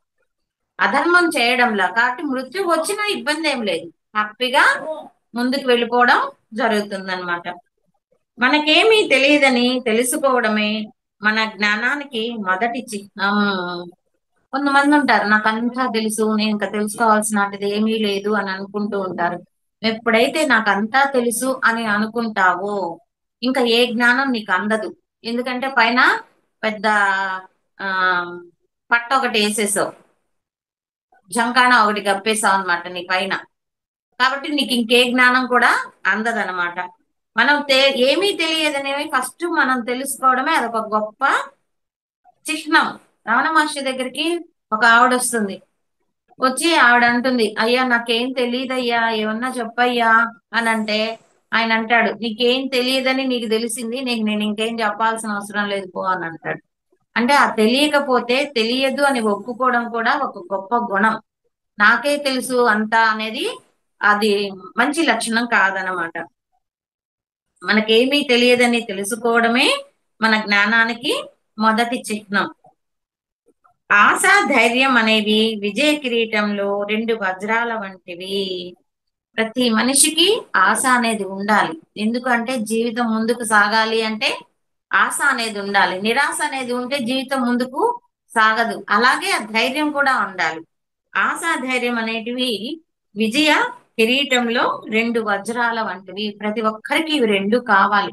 అధర్మం చేయడంలా. కాబట్టి మృత్యు వచ్చినా ఇబ్బంది ఏం లేదు, హ్యాపీగా ముందుకు వెళ్ళిపోవడం జరుగుతుందన్నమాట. మనకేమీ తెలియదని తెలుసుకోవడమే మన జ్ఞానానికి మొదటి చిహ్నం. కొంతమంది ఉంటారు, నాకు అంతా తెలుసు, నేను ఇంకా తెలుసుకోవాల్సినది ఏమీ లేదు అని అనుకుంటూ ఉంటారు. ఎప్పుడైతే నాకు అంతా తెలుసు అని అనుకుంటావో ఇంకా ఏ జ్ఞానం నీకు అందదు. ఎందుకంటే పైన పెద్ద ఆ పట్ట ఒకటి వేసేసావు, జంకాణ ఒకటి కప్పేసావు అనమాట నీ పైన. కాబట్టి నీకు ఇంకే జ్ఞానం కూడా అందదనమాట. మనం ఏమీ తెలియదనేవి ఫస్ట్ మనం తెలుసుకోవడమే అదొక గొప్ప చిహ్నం. రమణ మహర్షి దగ్గరికి ఒక ఆవిడ వస్తుంది. వచ్చి ఆవిడ అంటుంది, అయ్యా నాకేం తెలియదయ్యా, ఏమన్నా చెప్పయ్యా అని అంటే, ఆయన అంటాడు, నీకేం తెలియదని నీకు తెలిసింది, నేను ఇంకేం చెప్పాల్సిన అవసరం లేదు పో అని అంటాడు. అంటే ఆ తెలియకపోతే తెలియదు అని ఒప్పుకోవడం కూడా ఒక గొప్ప గుణం. నాకే తెలుసు అంతా అనేది అది మంచి లక్షణం కాదనమాట. మనకేమీ తెలియదని తెలుసుకోవడమే మన జ్ఞానానికి మొదటి చిహ్నం. ఆశ, ధైర్యం అనేవి విజయ కిరీటంలో రెండు వజ్రాల వంటివి. ప్రతి మనిషికి ఆశ అనేది ఉండాలి. ఎందుకంటే జీవితం ముందుకు సాగాలి అంటే ఆశ అనేది ఉండాలి. నిరాశ అనేది ఉంటే జీవితం ముందుకు సాగదు. అలాగే ఆ ధైర్యం కూడా ఉండాలి. ఆశ, ధైర్యం అనేటివి విజయ కిరీటంలో రెండు వజ్రాల వంటివి. ప్రతి ఒక్కరికి ఇవి రెండు కావాలి.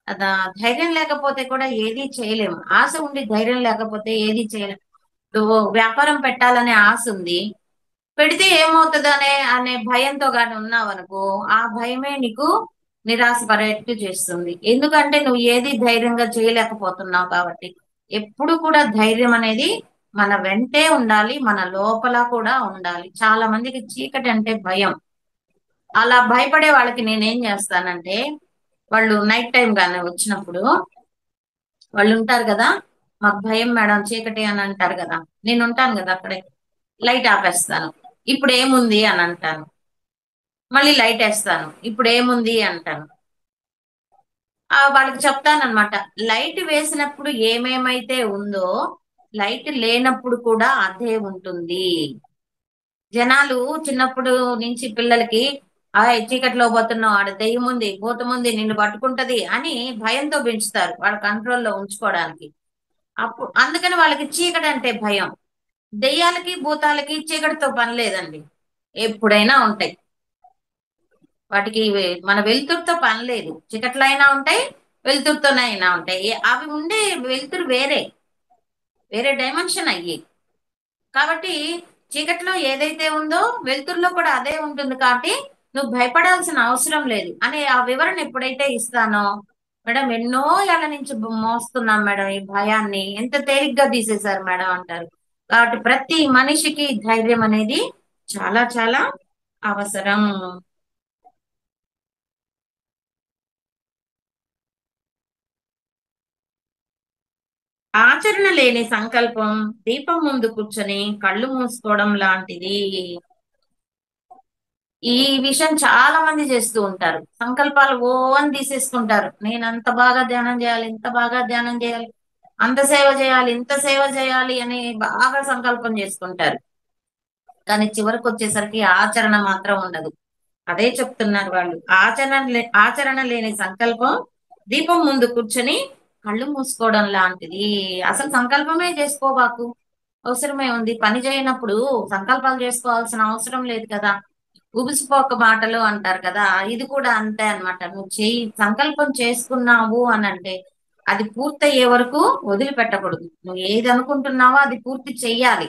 అదా ధైర్యం లేకపోతే కూడా ఏదీ చేయలేము. ఆశ ఉండి ధైర్యం లేకపోతే ఏదీ చేయలేము. నువ్వు వ్యాపారం పెట్టాలనే ఆశ ఉంది, పెడితే ఏమవుతుంది అనే భయంతో కానీ ఉన్నావనుకో, ఆ భయమే నీకు నిరాశ పడేట్టు చేస్తుంది. ఎందుకంటే నువ్వు ఏది ధైర్యంగా చేయలేకపోతున్నావు కాబట్టి. ఎప్పుడు కూడా ధైర్యం అనేది మన వెంటే ఉండాలి, మన లోపల కూడా ఉండాలి. చాలా మందికి చీకటి అంటే భయం. అలా భయపడే వాళ్ళకి నేనేం చేస్తానంటే, వాళ్ళు నైట్ టైం కానీ వచ్చినప్పుడు వాళ్ళు ఉంటారు కదా, మాకు భయం మేడం చీకటి అని అంటారు కదా, నేను ఉంటాను కదా అక్కడే, లైట్ ఆపేస్తాను. ఇప్పుడు ఏముంది అని అంటాను, మళ్ళీ లైట్ వేస్తాను, ఇప్పుడు ఏముంది అంటాను. వాళ్ళకి చెప్తానన్నమాట, లైట్ వేసినప్పుడు ఏమేమైతే ఉందో లైట్ లేనప్పుడు కూడా అదే ఉంటుంది. జనాలు చిన్నప్పుడు నుంచి పిల్లలకి ఆ చీకట్లో పోతున్నావు, ఆడ దెయ్యం ఉంది, భూతం ఉంది, నిన్ను పట్టుకుంటది అని భయంతో పెంచుతారు వాళ్ళ కంట్రోల్లో ఉంచుకోవడానికి. అప్పుడు అందుకని వాళ్ళకి చీకటి అంటే భయం. దెయ్యాలకి భూతాలకి చీకటితో పని లేదండి, ఎప్పుడైనా ఉంటాయి. వాటికి మన వెలుతురుతో పని లేదు. చీకట్లో అయినా ఉంటాయి, వెలుతురుతోనైనా ఉంటాయి. అవి ఉండే వెలుతురు వేరే వేరే డైమెన్షన్ అయ్యి. కాబట్టి చీకట్లో ఏదైతే ఉందో వెలుతురులో కూడా అదే ఉంటుంది. కాబట్టి నువ్వు భయపడాల్సిన అవసరం లేదు అనే ఆ వివరణ ఎప్పుడైతే ఇస్తానో, మేడం ఎన్నో ఏళ్ల నుంచి మోస్తున్నాం మేడం ఈ భయాన్ని, ఎంత తేలిగ్గా తీసేశారు మేడం అంటారు. కాబట్టి ప్రతి మనిషికి ధైర్యం అనేది చాలా చాలా అవసరం. ఆచరణ లేని సంకల్పం దీపం ముందు కూర్చొని కళ్ళు మూసుకోవడం లాంటిది. ఈ విషయం చాలా మంది చేస్తూ ఉంటారు. సంకల్పాలు ఓ అని తీసేసుకుంటారు, నేను అంత బాగా ధ్యానం చేయాలి, ఇంత బాగా ధ్యానం చేయాలి, అంత సేవ చేయాలి, ఇంత సేవ చేయాలి అని బాగా సంకల్పం చేసుకుంటారు. కానీ చివరికి వచ్చేసరికి ఆచరణ మాత్రం ఉండదు. అదే చెప్తున్నారు వాళ్ళు, ఆచరణ లేని సంకల్పం దీపం ముందు కూర్చొని కళ్ళు మూసుకోవడం లాంటిది. అసలు సంకల్పమే చేసుకోబాకు, అవసరమే ఉంది. పని చేయనప్పుడు సంకల్పాలు చేసుకోవాల్సిన అవసరం లేదు కదా. ఉబిసిపోక మాటలు అంటారు కదా, ఇది కూడా అంతే అన్నమాట. నువ్వు సంకల్పం చేసుకున్నావు అని అంటే అది పూర్తయ్యే వరకు వదిలిపెట్టకూడదు. నువ్వు ఏది అనుకుంటున్నావో అది పూర్తి చెయ్యాలి,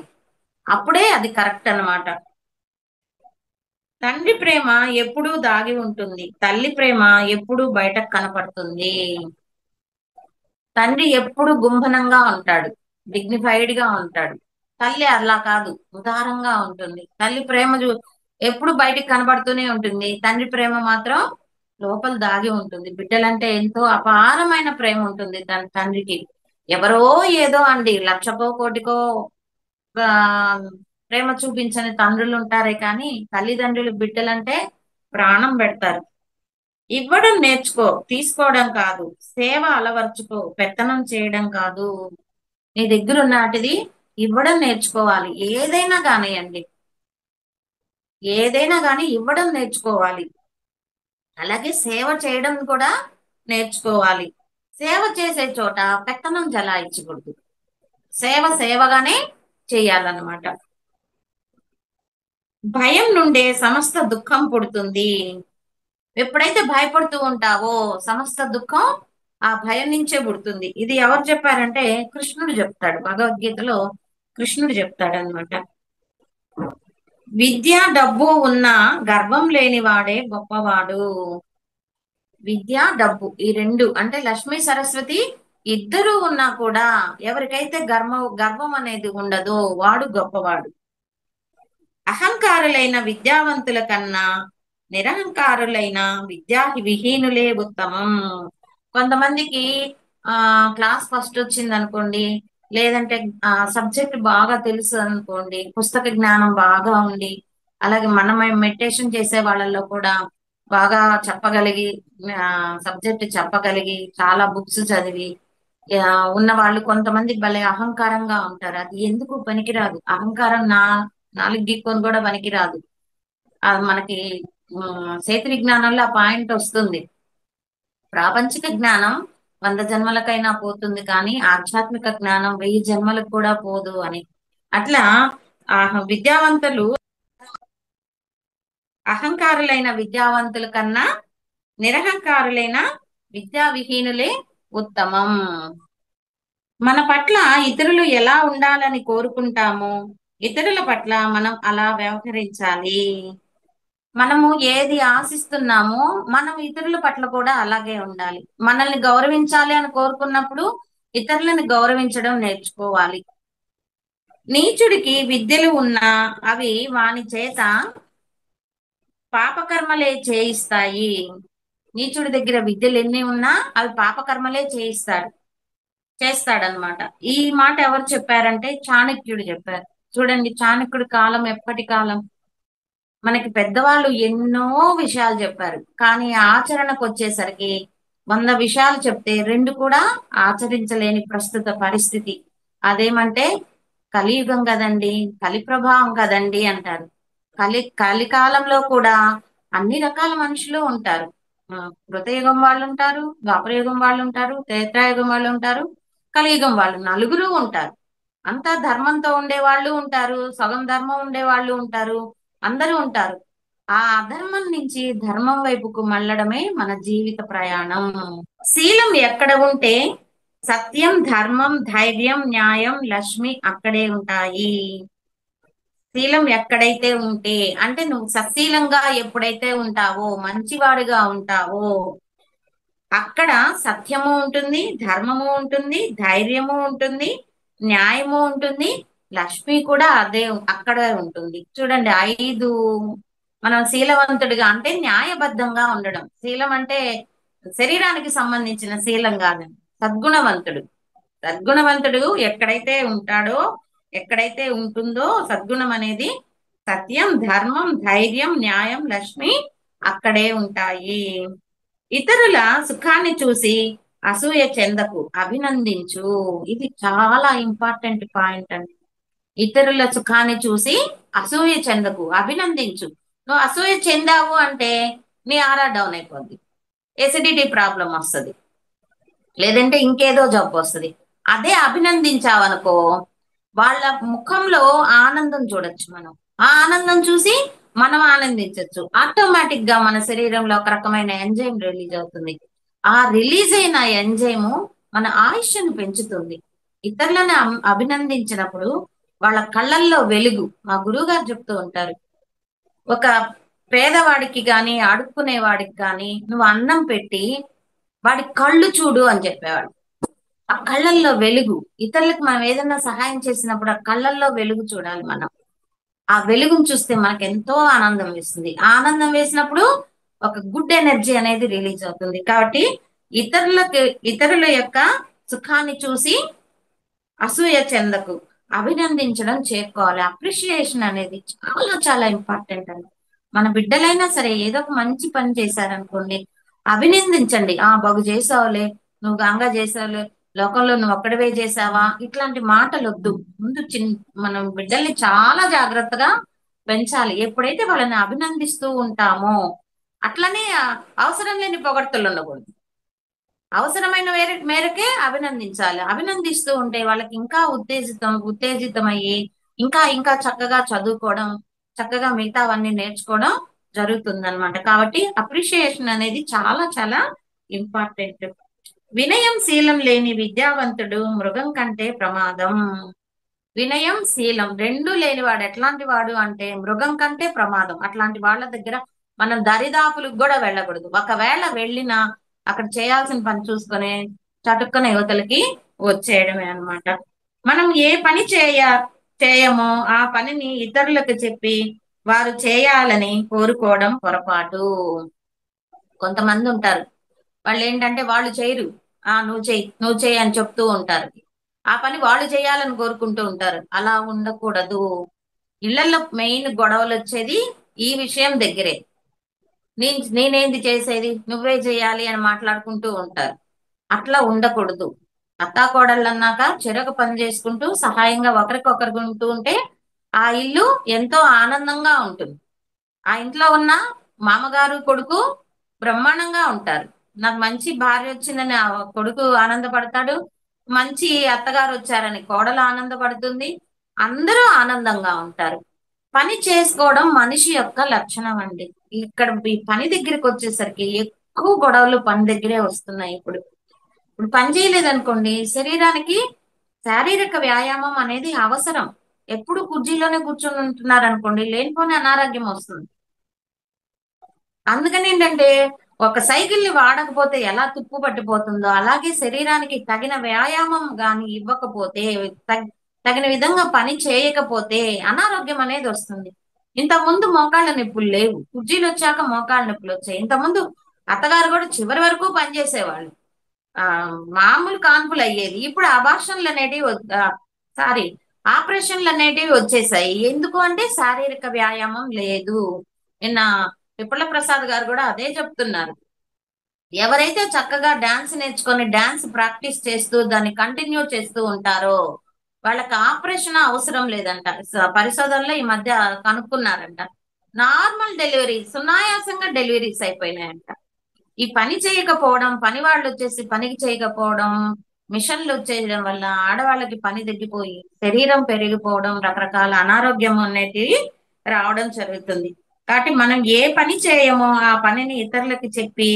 అప్పుడే అది కరెక్ట్ అన్నమాట. తండ్రి ప్రేమ ఎప్పుడూ దాగి ఉంటుంది, తల్లి ప్రేమ ఎప్పుడూ బయటకు కనపడుతుంది. తండ్రి ఎప్పుడు గుంభనంగా ఉంటాడు, డిగ్నిఫైడ్ గా ఉంటాడు. తల్లి అలా కాదు, ఉదారంగా ఉంటుంది. తల్లి ప్రేమ ఎప్పుడు బయటికి కనబడుతూనే ఉంటుంది. తండ్రి ప్రేమ మాత్రం లోపల దాగి ఉంటుంది. బిడ్డలంటే ఎంతో అపారమైన ప్రేమ ఉంటుంది తన తండ్రికి. ఎవరో ఏదో అండి, లక్షకో కోటికో ఆ, ప్రేమ చూపించని తండ్రులు ఉంటారే కానీ తల్లిదండ్రులు బిడ్డలంటే ప్రాణం పెడతారు. ఇవ్వడం నేర్చుకో, తీసుకోవడం కాదు. సేవ అలవర్చుకో, పెత్తనం చేయడం కాదు. నీ దగ్గర ఉన్నటిది ఇవ్వడం నేర్చుకోవాలి. ఏదైనా కానివ్వండి, ఏదైనా కానీ ఇవ్వడం నేర్చుకోవాలి. అలాగే సేవ చేయడం కూడా నేర్చుకోవాలి. సేవ చేసే చోట పెత్తనం జలాయించకూడదు. సేవ సేవగానే చేయాలన్నమాట. భయం నుండే సమస్త దుఃఖం పుడుతుంది. ఎప్పుడైతే భయపడుతూ ఉంటావో సమస్త దుఃఖం ఆ భయం నుంచే పుడుతుంది. ఇది ఎవరు చెప్పారంటే కృష్ణుడు చెప్తాడు. భగవద్గీతలో కృష్ణుడు చెప్తాడు అనమాట. విద్య డబ్బు ఉన్న గర్వం లేనివాడే గొప్పవాడు. విద్య డబ్బు ఈ రెండు అంటే లక్ష్మీ సరస్వతి ఇద్దరు ఉన్నా కూడా ఎవరికైతే గర్వం అనేది ఉండదో వాడు గొప్పవాడు. అహంకారులైన విద్యావంతుల కన్నా నిరహంకారులైన విద్యా విహీనులే ఉత్తమం. కొంతమందికి ఆ క్లాస్ ఫస్ట్ వచ్చింది అనుకోండి, లేదంటే సబ్జెక్ట్ బాగా తెలుసు అనుకోండి, పుస్తక జ్ఞానం బాగా ఉండి, అలాగే మనం మెడిటేషన్ చేసే వాళ్ళల్లో కూడా బాగా చెప్పగలిగి, సబ్జెక్ట్ చెప్పగలిగి, చాలా బుక్స్ చదివి ఉన్న వాళ్ళు కొంతమంది భలే అహంకారంగా ఉంటారు. అది ఎందుకు పనికిరాదు. అహంకారం నాలుగు గీక్కొని కూడా పనికిరాదు. అది మనకి చేతి విజ్ఞానంలో ఆ పాయింట్ వస్తుంది. ప్రాపంచిక జ్ఞానం 100 జన్మలకైనా పోతుంది, కానీ ఆధ్యాత్మిక జ్ఞానం 1000 జన్మలకు కూడా పోదు అని. అట్లా ఆ విద్యావంతులు అహంకారులైన విద్యావంతుల కన్నా నిరహంకారులైన విద్యా విహీనులే ఉత్తమం. మన పట్ల ఇతరులు ఎలా ఉండాలని కోరుకుంటామో ఇతరుల పట్ల మనం అలా వ్యవహరించాలి. మనము ఏది ఆశిస్తున్నామో మనం ఇతరుల పట్ల కూడా అలాగే ఉండాలి. మనల్ని గౌరవించాలి అని కోరుకున్నప్పుడు ఇతరులను గౌరవించడం నేర్చుకోవాలి. నీచుడికి విద్యలు ఉన్నా అవి వాని చేత పాపకర్మలే చేయిస్తాయి. నీచుడి దగ్గర విద్యలు ఎన్ని ఉన్నా అవి పాపకర్మలే చేస్తాడనమాట. ఈ మాట ఎవరు చెప్పారంటే చాణక్యుడు చెప్పారు. చూడండి, చాణక్యుడి కాలం ఎప్పటి కాలం. మనకి పెద్దవాళ్ళు ఎన్నో విషయాలు చెప్పారు, కానీ ఆచరణకు వచ్చేసరికి 100 విషయాలు చెప్తే 2 కూడా ఆచరించలేని ప్రస్తుత పరిస్థితి. అదేమంటే కలియుగం కదండి, కలి ప్రభావం కదండి అంటారు. కలికాలంలో కూడా అన్ని రకాల మనుషులు ఉంటారు. కృతయుగం వాళ్ళు ఉంటారు, ద్వాపరయుగం వాళ్ళు ఉంటారు, త్రేతాయుగం వాళ్ళు ఉంటారు, కలియుగం వాళ్ళు నలుగురు ఉంటారు. అంతా ధర్మంతో ఉండే వాళ్ళు ఉంటారు, సగం ధర్మం ఉండే వాళ్ళు ఉంటారు, అందరూ ఉంటారు. ఆ అధర్మం నుంచి ధర్మం వైపుకు మళ్ళడమే మన జీవిత ప్రయాణం. శీలం ఎక్కడ ఉంటే సత్యం, ధర్మం, ధైర్యం, న్యాయం, లక్ష్మి అక్కడే ఉంటాయి. శీలం ఎక్కడైతే ఉంటే అంటే నువ్వు సశీలంగా ఎప్పుడైతే ఉంటావో, మంచివాడిగా ఉంటావో, అక్కడ సత్యము ఉంటుంది, ధర్మము ఉంటుంది, ధైర్యము ఉంటుంది, న్యాయము ఉంటుంది, లక్ష్మి కూడా అక్కడే ఉంటుంది. చూడండి, 5 మనం శీలవంతుడిగా అంటే న్యాయబద్ధంగా ఉండడం. శీలం అంటే శరీరానికి సంబంధించిన శీలం కాదండి, సద్గుణవంతుడు. సద్గుణవంతుడు ఎక్కడైతే ఉంటాడో, ఎక్కడైతే ఉంటుందో సద్గుణం అనేది, సత్యం, ధర్మం, ధైర్యం, న్యాయం, లక్ష్మి అక్కడే ఉంటాయి. ఇతరుల సుఖాన్ని చూసి అసూయ చెందకు, అభినందించు. ఇది చాలా ఇంపార్టెంట్ పాయింట్ అండి. ఇతరుల సుఖాన్ని చూసి అసూయ చెందకు, అభినందించు. నువ్వు అసూయ చెందావు అంటే నీ ఆరా డౌన్ అయిపోద్ది, ఎసిడిటీ ప్రాబ్లం వస్తుంది, లేదంటే ఇంకేదో జబ్బు వస్తుంది. అదే అభినందించావనుకో వాళ్ళ ముఖంలో ఆనందం చూడొచ్చు మనం. ఆ ఆనందం చూసి మనం ఆనందించవచ్చు. ఆటోమేటిక్ గా మన శరీరంలో ఒక రకమైన ఎంజైమ్ రిలీజ్ అవుతుంది. ఆ రిలీజ్ అయిన ఎంజైము మన ఆయుష్ను పెంచుతుంది. ఇతరులను అభినందించినప్పుడు వాళ్ళ కళ్ళల్లో వెలుగు. మా గురువు గారు చెప్తూ ఉంటారు, ఒక పేదవాడికి గాని అడుక్కునే వాడికి గాని నువ్వు అన్నం పెట్టి వాడి కళ్ళు చూడు అని చెప్పేవాడు. ఆ కళ్ళల్లో వెలుగు. ఇతరులకు మనం ఏదైనా సహాయం చేసినప్పుడు ఆ కళ్ళల్లో వెలుగు చూడాలి మనం. ఆ వెలుగును చూస్తే మనకు ఎంతో ఆనందం వేస్తుంది. ఆ ఆనందం వేసినప్పుడు ఒక గుడ్ ఎనర్జీ అనేది రిలీజ్ అవుతుంది. కాబట్టి ఇతరుల యొక్క సుఖాన్ని చూసి అసూయ చెందకు, అభినందించడం చేరుకోవాలి. అప్రిషియేషన్ అనేది చాలా చాలా ఇంపార్టెంట్ అండి. మన బిడ్డలైనా సరే ఏదో ఒక మంచి పని చేశారనుకోండి, అభినందించండి. బాగు చేసావులే, నువ్వు గంగా చేసావులే, లోకంలో నువ్వు ఒక్కడివే చేసావా, ఇట్లాంటి మాటలు వద్దు. ముందు మనం బిడ్డల్ని చాలా జాగ్రత్తగా పెంచాలి. ఎప్పుడైతే వాళ్ళని అభినందిస్తూ ఉంటామో, అట్లనే అవసరం లేని పొగడ్తలు ఉండకూడదు. అవసరమైన మేరకే అభినందించాలి. అభినందిస్తూ ఉంటే వాళ్ళకి ఇంకా ఉత్తేజితమయ్యి ఇంకా ఇంకా చక్కగా చదువుకోవడం, చక్కగా మిగతావన్నీ నేర్చుకోవడం జరుగుతుంది అనమాట. కాబట్టి అప్రిషియేషన్ అనేది చాలా చాలా ఇంపార్టెంట్. వినయం శీలం లేని విద్యావంతుడు మృగం కంటే ప్రమాదం. వినయం శీలం రెండు లేని వాడు ఎట్లాంటి వాడు అంటే మృగం కంటే ప్రమాదం. అట్లాంటి వాళ్ళ దగ్గర మనం దరిదాపులకు కూడా వెళ్ళకూడదు. ఒకవేళ వెళ్ళినా అక్కడ చేయాల్సిన పని చూసుకొని చటుక్కున యువతలకి వచ్చేయడమే అన్నమాట. మనం ఏ పని చేయమో ఆ పనిని ఇతరులకు చెప్పి వారు చేయాలని కోరుకోవడం పొరపాటు. కొంతమంది ఉంటారు, వాళ్ళు ఏంటంటే వాళ్ళు చేయరు, నువ్వు చెయ్యి అని చెప్తూ ఉంటారు. ఆ పని వాళ్ళు చేయాలని కోరుకుంటూ ఉంటారు. అలా ఉండకూడదు. ఇళ్లలో మెయిన్ గొడవలు వచ్చేది ఈ విషయం దగ్గరే. నేనేంది చేసేది, నువ్వే చేయాలి అని మాట్లాడుకుంటూ ఉంటారు. అట్లా ఉండకూడదు. అత్తాకోడళ్ళు అన్నాక చెరొక పని చేసుకుంటూ సహాయంగా ఒకరికొకరు ఉంటూ ఉంటే ఆ ఇల్లు ఎంతో ఆనందంగా ఉంటుంది. ఆ ఇంట్లో ఉన్న మామగారు కొడుకు బ్రహ్మాండంగా ఉంటారు. నాకు మంచి భార్య వచ్చిందని ఆ కొడుకు ఆనందపడతాడు, మంచి అత్తగారు వచ్చారని కోడలు ఆనందపడుతుంది. అందరూ ఆనందంగా ఉంటారు. పని చేసుకోవడం మనిషి యొక్క లక్షణం అండి. ఇక్కడ ఈ పని దగ్గరికి వచ్చేసరికి ఎక్కువ గొడవలు పని దగ్గరే వస్తున్నాయి. ఇప్పుడు పని చేయలేదనుకోండి, శరీరానికి శారీరక వ్యాయామం అనేది అవసరం. ఎప్పుడు కుర్చీలోనే కూర్చొని ఉంటున్నారు అనుకోండి, లేనిపోని అనారోగ్యం వస్తుంది. అందుకని ఏంటంటే ఒక సైకిల్ ని వాడకపోతే ఎలా తుప్పు పట్టిపోతుందో అలాగే శరీరానికి తగిన వ్యాయామం గాని ఇవ్వకపోతే, తగిన విధంగా పని చేయకపోతే అనారోగ్యం అనేది వస్తుంది. ఇంతకుముందు మోకాళ్ళ నొప్పులు లేవు, కుర్చీలు వచ్చాక మోకాళ్ళ నొప్పులు వచ్చాయి. ఇంతకుముందు అత్తగారు కూడా చివరి వరకు పనిచేసేవాళ్ళు. ఆ మామూలు కాన్పులు అయ్యేది. ఇప్పుడు అబార్షన్లు అనేటివి సారీ ఆపరేషన్లు అనేటివి వచ్చేసాయి. ఎందుకు అంటే శారీరక వ్యాయామం లేదు. నిన్న విప్లవ ప్రసాద్ గారు కూడా అదే చెప్తున్నారు. ఎవరైతే చక్కగా డాన్స్ నేర్చుకొని డాన్స్ ప్రాక్టీస్ చేస్తూ దాన్ని కంటిన్యూ చేస్తూ ఉంటారో వాళ్ళకి ఆపరేషన్ అవసరం లేదంట. పరిశోధనలో ఈ మధ్య కనుక్కున్నారంట. నార్మల్ డెలివరీ సునాయాసంగా డెలివరీస్ అయిపోయినాయంట. ఈ పని చేయకపోవడం, పని వాళ్ళు వచ్చేసి పనికి చేయకపోవడం, మిషన్లు వచ్చేయడం వల్ల ఆడవాళ్ళకి పని తగ్గిపోయి శరీరం పెరిగిపోవడం, రకరకాల అనారోగ్యం అనేటివి రావడం జరుగుతుంది. కాబట్టి మనం ఏ పని చేయమో ఆ పనిని ఇతరులకి చెప్పి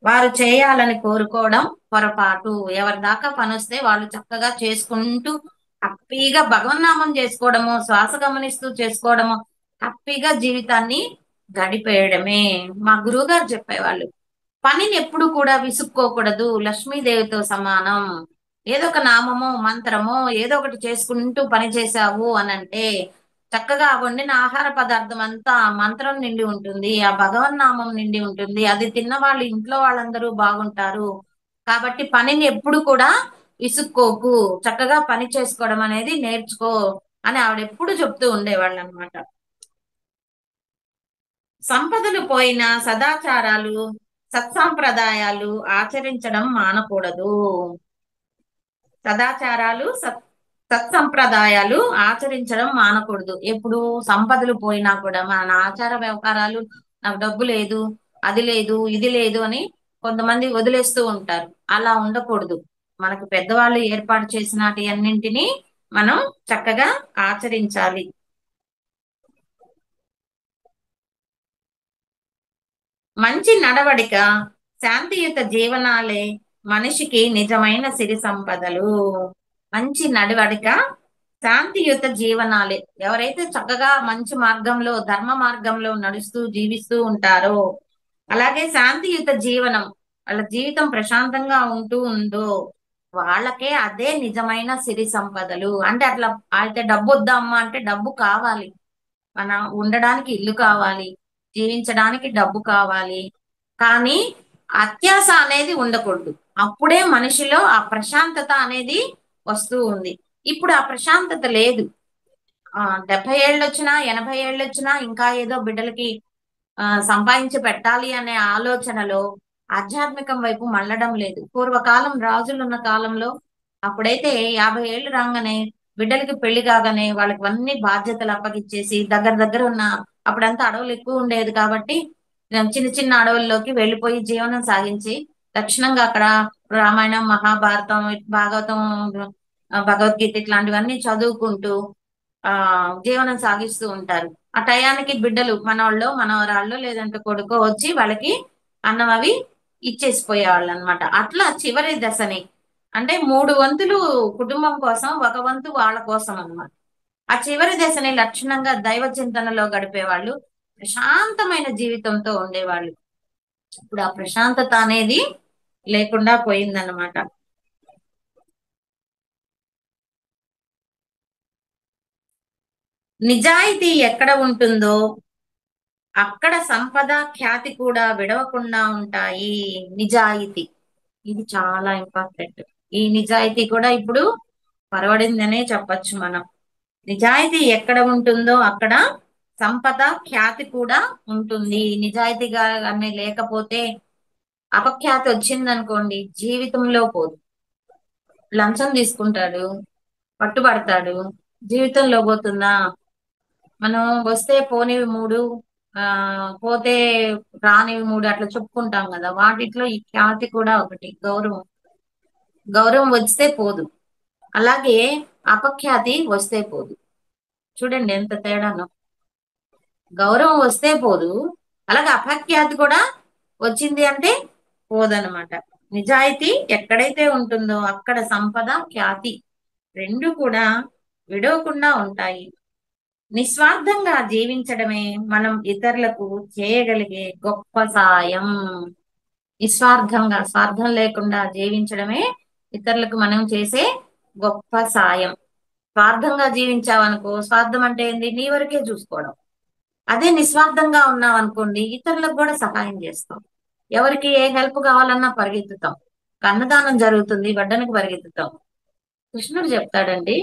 వారు చేయాలని కోరుకోవడం పొరపాటు. ఎవరి దాకా పని వస్తే వాళ్ళు చక్కగా చేసుకుంటూ హ్యాపీగా భగవన్నామం చేసుకోవడము, శ్వాస గమనిస్తూ చేసుకోవడము, హ్యాపీగా జీవితాన్ని గడిపేయడమే. మా గురువు గారు చెప్పేవాళ్ళు, పనిని ఎప్పుడు కూడా విసుక్కోకూడదు, లక్ష్మీదేవితో సమానం. ఏదో ఒక నామమో మంత్రమో ఏదో ఒకటి చేసుకుంటూ పని చేశావు అనంటే చక్కగా ఆ వండిన ఆహార పదార్థం అంతా ఆ మంత్రం నిండి ఉంటుంది, ఆ భగవన్నామం నిండి ఉంటుంది. అది తిన్న వాళ్ళు ఇంట్లో వాళ్ళందరూ బాగుంటారు. కాబట్టి పనిని ఎప్పుడు కూడా విసుక్కోకు, చక్కగా పని చేసుకోవడం అనేది నేర్చుకో అని ఆవిడ ఎప్పుడు చెప్తూ ఉండేవాళ్ళు అనమాట. సంపదలు పోయిన సదాచారాలు సత్సాంప్రదాయాలు ఆచరించడం మానకూడదు. సదాచారాలు సత్సంప్రదాయాలు ఆచరించడం మానకూడదు. ఎప్పుడు సంపదలు పోయినా కూడా మన ఆచార వ్యవహారాలు, నాకు డబ్బు లేదు, అది లేదు, ఇది లేదు అని కొంతమంది వదిలేస్తూ ఉంటారు. అలా ఉండకూడదు. మనకు పెద్దవాళ్ళు ఏర్పాటు చేసినటి అన్నింటినీ మనం చక్కగా ఆచరించాలి. మంచి నడవడిక, శాంతియుత జీవనాలే మనిషికి నిజమైన సిరి సంపదలు. మంచి నడవడిక, శాంతియుత జీవనాలే, ఎవరైతే చక్కగా మంచి మార్గంలో ధర్మ మార్గంలో నడుస్తూ జీవిస్తూ ఉంటారో, అలాగే శాంతియుత జీవనం, వాళ్ళ జీవితం ప్రశాంతంగా ఉందో వాళ్ళకే అదే నిజమైన సిరి సంపదలు. అంటే అట్లా అయితే డబ్బు వద్దమ్మా అంటే డబ్బు కావాలి, మన ఉండడానికి ఇల్లు కావాలి, జీవించడానికి డబ్బు కావాలి. కానీ అత్యాశ అనేది ఉండకూడదు. అప్పుడే మనిషిలో ఆ ప్రశాంతత అనేది వస్తూ ఉంది. ఇప్పుడు ఆ ప్రశాంతత లేదు. 70 ఏళ్ళు వచ్చినా 80 ఏళ్ళు వచ్చినా ఇంకా ఏదో బిడ్డలకి సంపాదించి పెట్టాలి అనే ఆలోచనలో ఆధ్యాత్మికం వైపు మళ్ళడం లేదు. పూర్వకాలం రాజులున్న కాలంలో అప్పుడైతే 50 ఏళ్ళు రాగానే బిడ్డలకి పెళ్లి కాగానే వాళ్ళకి అన్ని బాధ్యతలు అప్పగిచ్చేసి దగ్గర దగ్గర ఉన్న, అప్పుడంతా అడవులు ఎక్కువ ఉండేది కాబట్టి చిన్న చిన్న అడవుల్లోకి వెళ్ళిపోయి జీవనం సాగించి లక్షణంగా అక్కడ రామాయణం, మహాభారతం, భాగవతం, భగవద్గీత ఇట్లాంటివన్నీ చదువుకుంటూ ఆ జీవనం సాగిస్తూ ఉంటారు. ఆ టయానికి బిడ్డలు మనవాళ్ళు మనవరాళ్ళు లేదంటే కొడుకో వచ్చి వాళ్ళకి అన్నం అవి ఇచ్చేసిపోయేవాళ్ళు అనమాట. అట్లా చివరి దశని అంటే మూడు వంతులు కుటుంబం కోసం, ఒక వంతు వాళ్ళ కోసం అన్నమాట. ఆ చివరి దశని లక్షణంగా దైవ చింతనలో గడిపేవాళ్ళు, ప్రశాంతమైన జీవితంతో ఉండేవాళ్ళు. ఇప్పుడు ఆ ప్రశాంతత అనేది లేకుండా పోయిందన్నమాట. నిజాయితీ ఎక్కడ ఉంటుందో అక్కడ సంపద, ఖ్యాతి కూడా విడవకుండా ఉంటాయి. నిజాయితీ ఇది చాలా ఇంపార్టెంట్. ఈ నిజాయితీ కూడా ఇప్పుడు పరవడిందనే చెప్పొచ్చు మనం. నిజాయితీ ఎక్కడ ఉంటుందో అక్కడ సంపద, ఖ్యాతి కూడా ఉంటుంది. నిజాయితీగా అనే లేకపోతే అపఖ్యాతి వచ్చిందనుకోండి జీవితంలో పోదు. లంచం తీసుకుంటాడు, పట్టుబడతాడు, జీవితంలో పోతుందా? మనం వస్తే పోనివి మూడు, ఆ పోతే రానివి మూడు అట్లా చెప్పుకుంటాం కదా. వాటిట్లో ఈ ఖ్యాతి కూడా ఒకటి. గౌరవం, గౌరవం వస్తే పోదు. అలాగే అపఖ్యాతి వస్తే పోదు. చూడండి ఎంత తేడానో. గౌరవం వస్తే పోదు, అలాగే అపఖ్యాతి కూడా వచ్చింది అంటే పోదనమాట. నిజాయితీ ఎక్కడైతే ఉంటుందో అక్కడ సంపద, ఖ్యాతి రెండు కూడా విడవకుండా ఉంటాయి. నిస్వార్థంగా జీవించడమే మనం ఇతరులకు చేయగలిగే గొప్ప సాయం. నిస్వార్థంగా, స్వార్థం లేకుండా జీవించడమే ఇతరులకు మనం చేసే గొప్ప సాయం. స్వార్థంగా జీవించావనుకో, స్వార్థం అంటే ఏంది? నీ వరకే చూసుకోవడం. అదే నిస్వార్థంగా ఉన్నాం అనుకోండి, ఇతరులకు కూడా సహాయం చేస్తాం. ఎవరికి ఏ హెల్ప్ కావాలన్నా పరిగెత్తుతాం. అన్నదానం జరుగుతుంది, వడ్డనకు పరిగెత్తుతాం. కృష్ణుడు చెప్తాడండి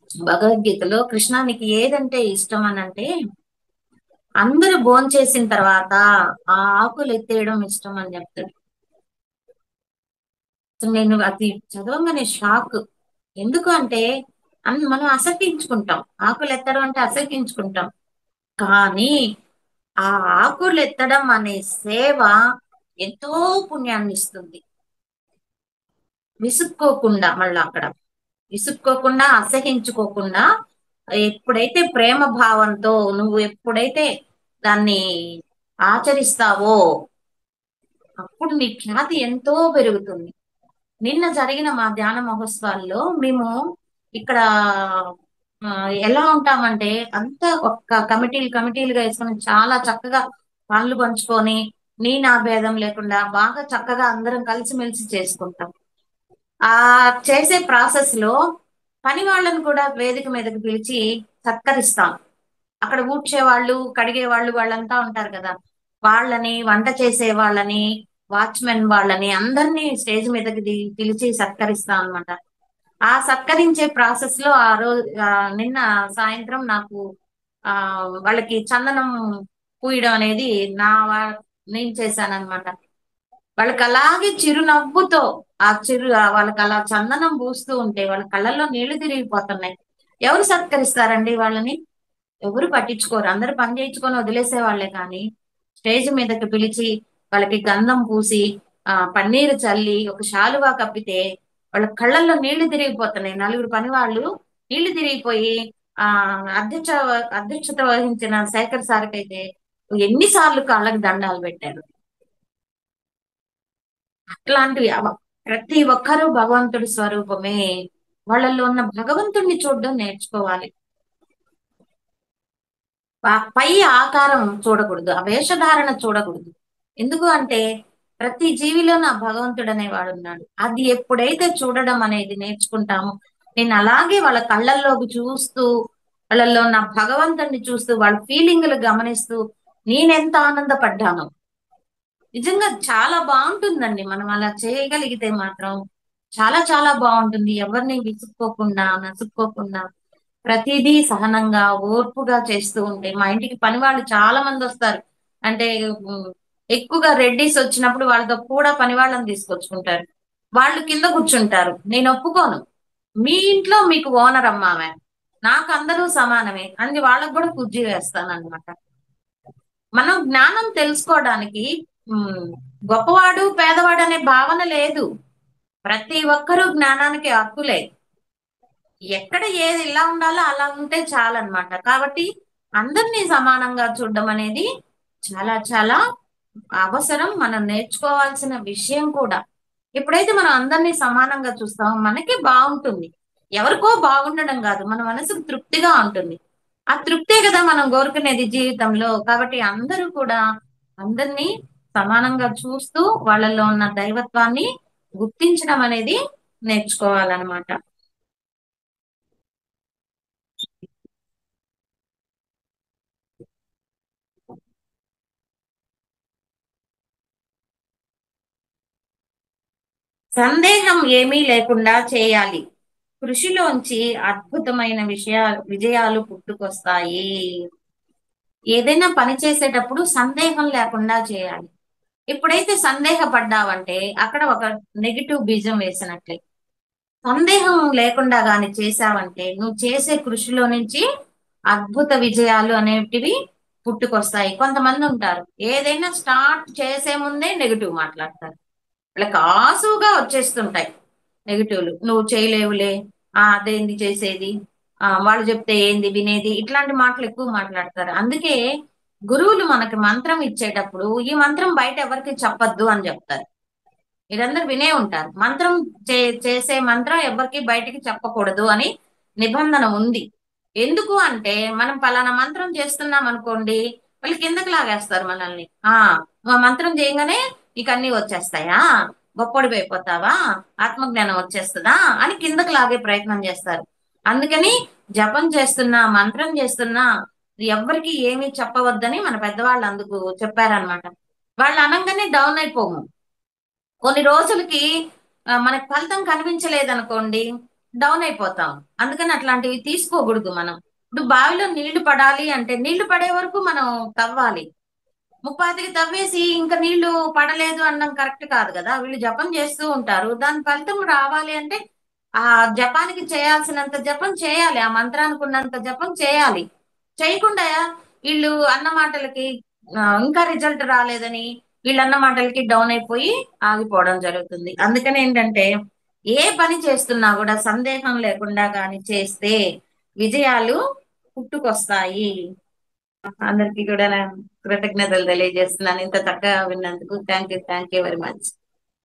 భగవద్గీతలో, కృష్ణ నీకు ఏదంటే ఇష్టం అని అంటే, అందరూ భోంచేసిన తర్వాత ఆ ఆకులు ఎత్తేయడం ఇష్టం అని చెప్తాడు. అసలు నేను అది చదవగానే షాక్. ఎందుకు అంటే మనం అసహ్యించుకుంటాం. ఆకులు ఎత్తడం అంటే అసహ్యించుకుంటాం. కానీ ఆ ఆకులు ఎత్తడం అనే సేవ ఎంతో పుణ్యాన్ని ఇస్తుంది. విసుక్కోకుండా, మళ్ళా అక్కడ విసుక్కోకుండా, అసహించుకోకుండా, ఎప్పుడైతే ప్రేమ భావంతో నువ్వు ఎప్పుడైతే దాన్ని ఆచరిస్తావో అప్పుడు నీ ఖ్యాతి ఎంతో పెరుగుతుంది. నిన్న జరిగిన మా ధ్యాన మహోత్సవాల్లో మేము ఇక్కడ ఆ, ఎలా ఉంటామంటే అంతా ఒక్క కమిటీలు కమిటీలుగా వేసుకొని చాలా చక్కగా పనులు పంచుకొని నీ నా భేదం లేకుండా బాగా చక్కగా అందరం కలిసిమెలిసి చేసుకుంటాం. ఆ చేసే ప్రాసెస్ లో పని వాళ్ళని కూడా వేదిక మీదకి పిలిచి సత్కరిస్తాం. అక్కడ ఊడ్చే వాళ్ళు, కడిగే వాళ్ళు, వాళ్ళంతా ఉంటారు కదా. వాళ్ళని, వంట చేసే వాళ్ళని, వాచ్మెన్ వాళ్ళని అందరినీ స్టేజ్ మీదకి పిలిచి సత్కరిస్తాం అన్నమాట. ఆ సత్కరించే ప్రాసెస్ లో ఆ రోజు నిన్న సాయంత్రం నాకు ఆ వాళ్ళకి చందనం పూయడం అనేది నేను చేశాను అనమాట. వాళ్ళకి అలాగే చిరునవ్వుతో వాళ్ళకి అలా చందనం పూస్తూ ఉంటే వాళ్ళ కళ్ళల్లో నీళ్లు తిరిగిపోతున్నాయి. ఎవరు సత్కరిస్తారండి వాళ్ళని? ఎవరు పట్టించుకోరు. అందరూ పని చేయించుకొని వదిలేసే వాళ్ళే. కానీ స్టేజ్ మీదకి పిలిచి వాళ్ళకి గంధం పూసి పన్నీరు చల్లి ఒక శాలువా కప్పితే వాళ్ళ కళ్ళల్లో నీళ్లు తిరిగిపోతున్నాయి. నలుగురు పని వాళ్ళు నీళ్లు తిరిగిపోయి ఆ అధ్యక్షత వహించిన శేఖర్ సార్కి అయితే ఎన్నిసార్లు కాళ్ళకి దండాలు పెట్టారు. అట్లాంటివి ప్రతి ఒక్కరూ భగవంతుడి స్వరూపమే. వాళ్ళల్లో ఉన్న భగవంతుడిని చూడడం నేర్చుకోవాలి. పై ఆకారం చూడకూడదు, ఆ వేషధారణ చూడకూడదు. ఎందుకు అంటే ప్రతి జీవిలో నా భగవంతుడు అనేవాడు ఉన్నాడు. అది ఎప్పుడైతే చూడడం అనేది నేర్చుకుంటామో, నేను అలాగే వాళ్ళ కళ్ళల్లోకి చూస్తూ, వాళ్ళల్లో నా భగవంతుడిని చూస్తూ, వాళ్ళ ఫీలింగ్లు గమనిస్తూ నేనెంత ఆనందపడ్డానో. నిజంగా చాలా బాగుంటుందండి మనం అలా చేయగలిగితే మాత్రం. చాలా చాలా బాగుంటుంది. ఎవరిని విసుక్కోకుండా, నసుక్కోకుండా ప్రతిదీ సహనంగా, ఓర్పుగా చేస్తూ ఉంటే. మా ఇంటికి పని వాళ్ళు చాలా మంది వస్తారు. అంటే ఉమ్, ఎక్కువగా రెడ్డిస్ వచ్చినప్పుడు వాళ్ళతో కూడా పని వాళ్ళని తీసుకొచ్చుకుంటారు. వాళ్ళు కింద కూర్చుంటారు. నేను ఒప్పుకోను. మీ ఇంట్లో మీకు ఓనర్ అమ్మ ఆమె, నాకు అందరూ సమానమే అని వాళ్ళకు కూడా కుర్జీ వేస్తాను అనమాట. మనం జ్ఞానం తెలుసుకోవడానికి ఉమ్, గొప్పవాడు పేదవాడు అనే భావన లేదు. ప్రతి ఒక్కరూ జ్ఞానానికి హక్కులే. ఎక్కడ ఏది ఎలా ఉండాలో అలా ఉంటే చాలన్నమాట. కాబట్టి అందరినీ సమానంగా చూడడం అనేది చాలా చాలా అవసరం. మనం నేర్చుకోవాల్సిన విషయం కూడా. ఎప్పుడైతే మనం అందరినీ సమానంగా చూస్తామో మనకి బాగుంటుంది. ఎవరికో బాగుండడం కాదు, మన మనసుకు తృప్తిగా ఉంటుంది. ఆ తృప్తే కదా మనం కోరుకునేది జీవితంలో. కాబట్టి అందరూ కూడా అందరినీ సమానంగా చూస్తూ వాళ్ళలో ఉన్న దైవత్వాన్ని గుర్తించడం అనేది నేర్చుకోవాలన్నమాట. సందేహం ఏమీ లేకుండా చేయాలి. కృషిలోంచి అద్భుతమైన విజయాలు పుట్టుకొస్తాయి. ఏదైనా పని చేసేటప్పుడు సందేహం లేకుండా చేయాలి. ఎప్పుడైతే సందేహపడ్డావంటే అక్కడ ఒక నెగిటివ్ బీజం వేసినట్లే. సందేహం లేకుండా గాని చేశావంటే నువ్వు చేసే కృషిలో నుంచి అద్భుత విజయాలు అనేటివి పుట్టుకొస్తాయి. కొంతమంది ఉంటారు, ఏదైనా స్టార్ట్ చేసే ముందే నెగిటివ్ మాట్లాడతారు. వాళ్ళకి ఆసువుగా వచ్చేస్తుంటాయి నెగిటివ్లు. నువ్వు చేయలేవులే, అదేంది చేసేది, వాళ్ళు చెప్తే ఏంది వినేది, ఇట్లాంటి మాటలు ఎక్కువ మాట్లాడతారు. అందుకే గురువులు మనకి మంత్రం ఇచ్చేటప్పుడు ఈ మంత్రం బయట ఎవరికి చెప్పొద్దు అని చెప్తారు. మీరందరూ వినే ఉంటారు, మంత్రం చేసే మంత్రం ఎవరికి బయటికి చెప్పకూడదు అని నిబంధన ఉంది. ఎందుకు అంటే మనం పలానా మంత్రం చేస్తున్నాం అనుకోండి, వాళ్ళు కిందకి లాగేస్తారు మనల్ని. మా మంత్రం చేయగానే నీకు అన్ని వచ్చేస్తాయా, గొప్పడిపోయిపోతావా, ఆత్మజ్ఞానం వచ్చేస్తుందా అని కిందకి లాగే ప్రయత్నం చేస్తారు. అందుకని జపం చేస్తున్నా మంత్రం చేస్తున్నా ఎవ్వరికి ఏమీ చెప్పవద్దని మన పెద్దవాళ్ళు అందుకు చెప్పారనమాట. వాళ్ళు అనగానే డౌన్ అయిపోము. కొన్ని రోజులకి మనకి ఫలితం కనిపించలేదనుకోండి, డౌన్ అయిపోతాం. అందుకని అట్లాంటివి తీసుకోకూడదు మనం. ఇప్పుడు బావిలో నీళ్లు పడాలి అంటే నీళ్లు పడే వరకు మనం తవ్వాలి. ముప్పాతికి తవ్వేసి ఇంకా నీళ్లు పడలేదు అనడం కరెక్ట్ కాదు కదా. వీళ్ళు జపం చేస్తూ ఉంటారు, దాని ఫలితం రావాలి అంటే ఆ జపానికి చేయాల్సినంత జపం చేయాలి, ఆ మంత్రానికి ఉన్నంత జపం చేయాలి. చేయకుండా వీళ్ళు అన్న మాటలకి ఇంకా రిజల్ట్ రాలేదని వీళ్ళు అన్న మాటలకి డౌన్ అయిపోయి ఆగిపోవడం జరుగుతుంది. అందుకని ఏంటంటే ఏ పని చేస్తున్నా కూడా సందేహం లేకుండా కానీ చేస్తే విజయాలు పుట్టుకొస్తాయి. అందరికీ కూడా నేను కృతజ్ఞతలు తెలియజేస్తున్నాను ఇంత చక్కగా విన్నందుకు. Thank you very much.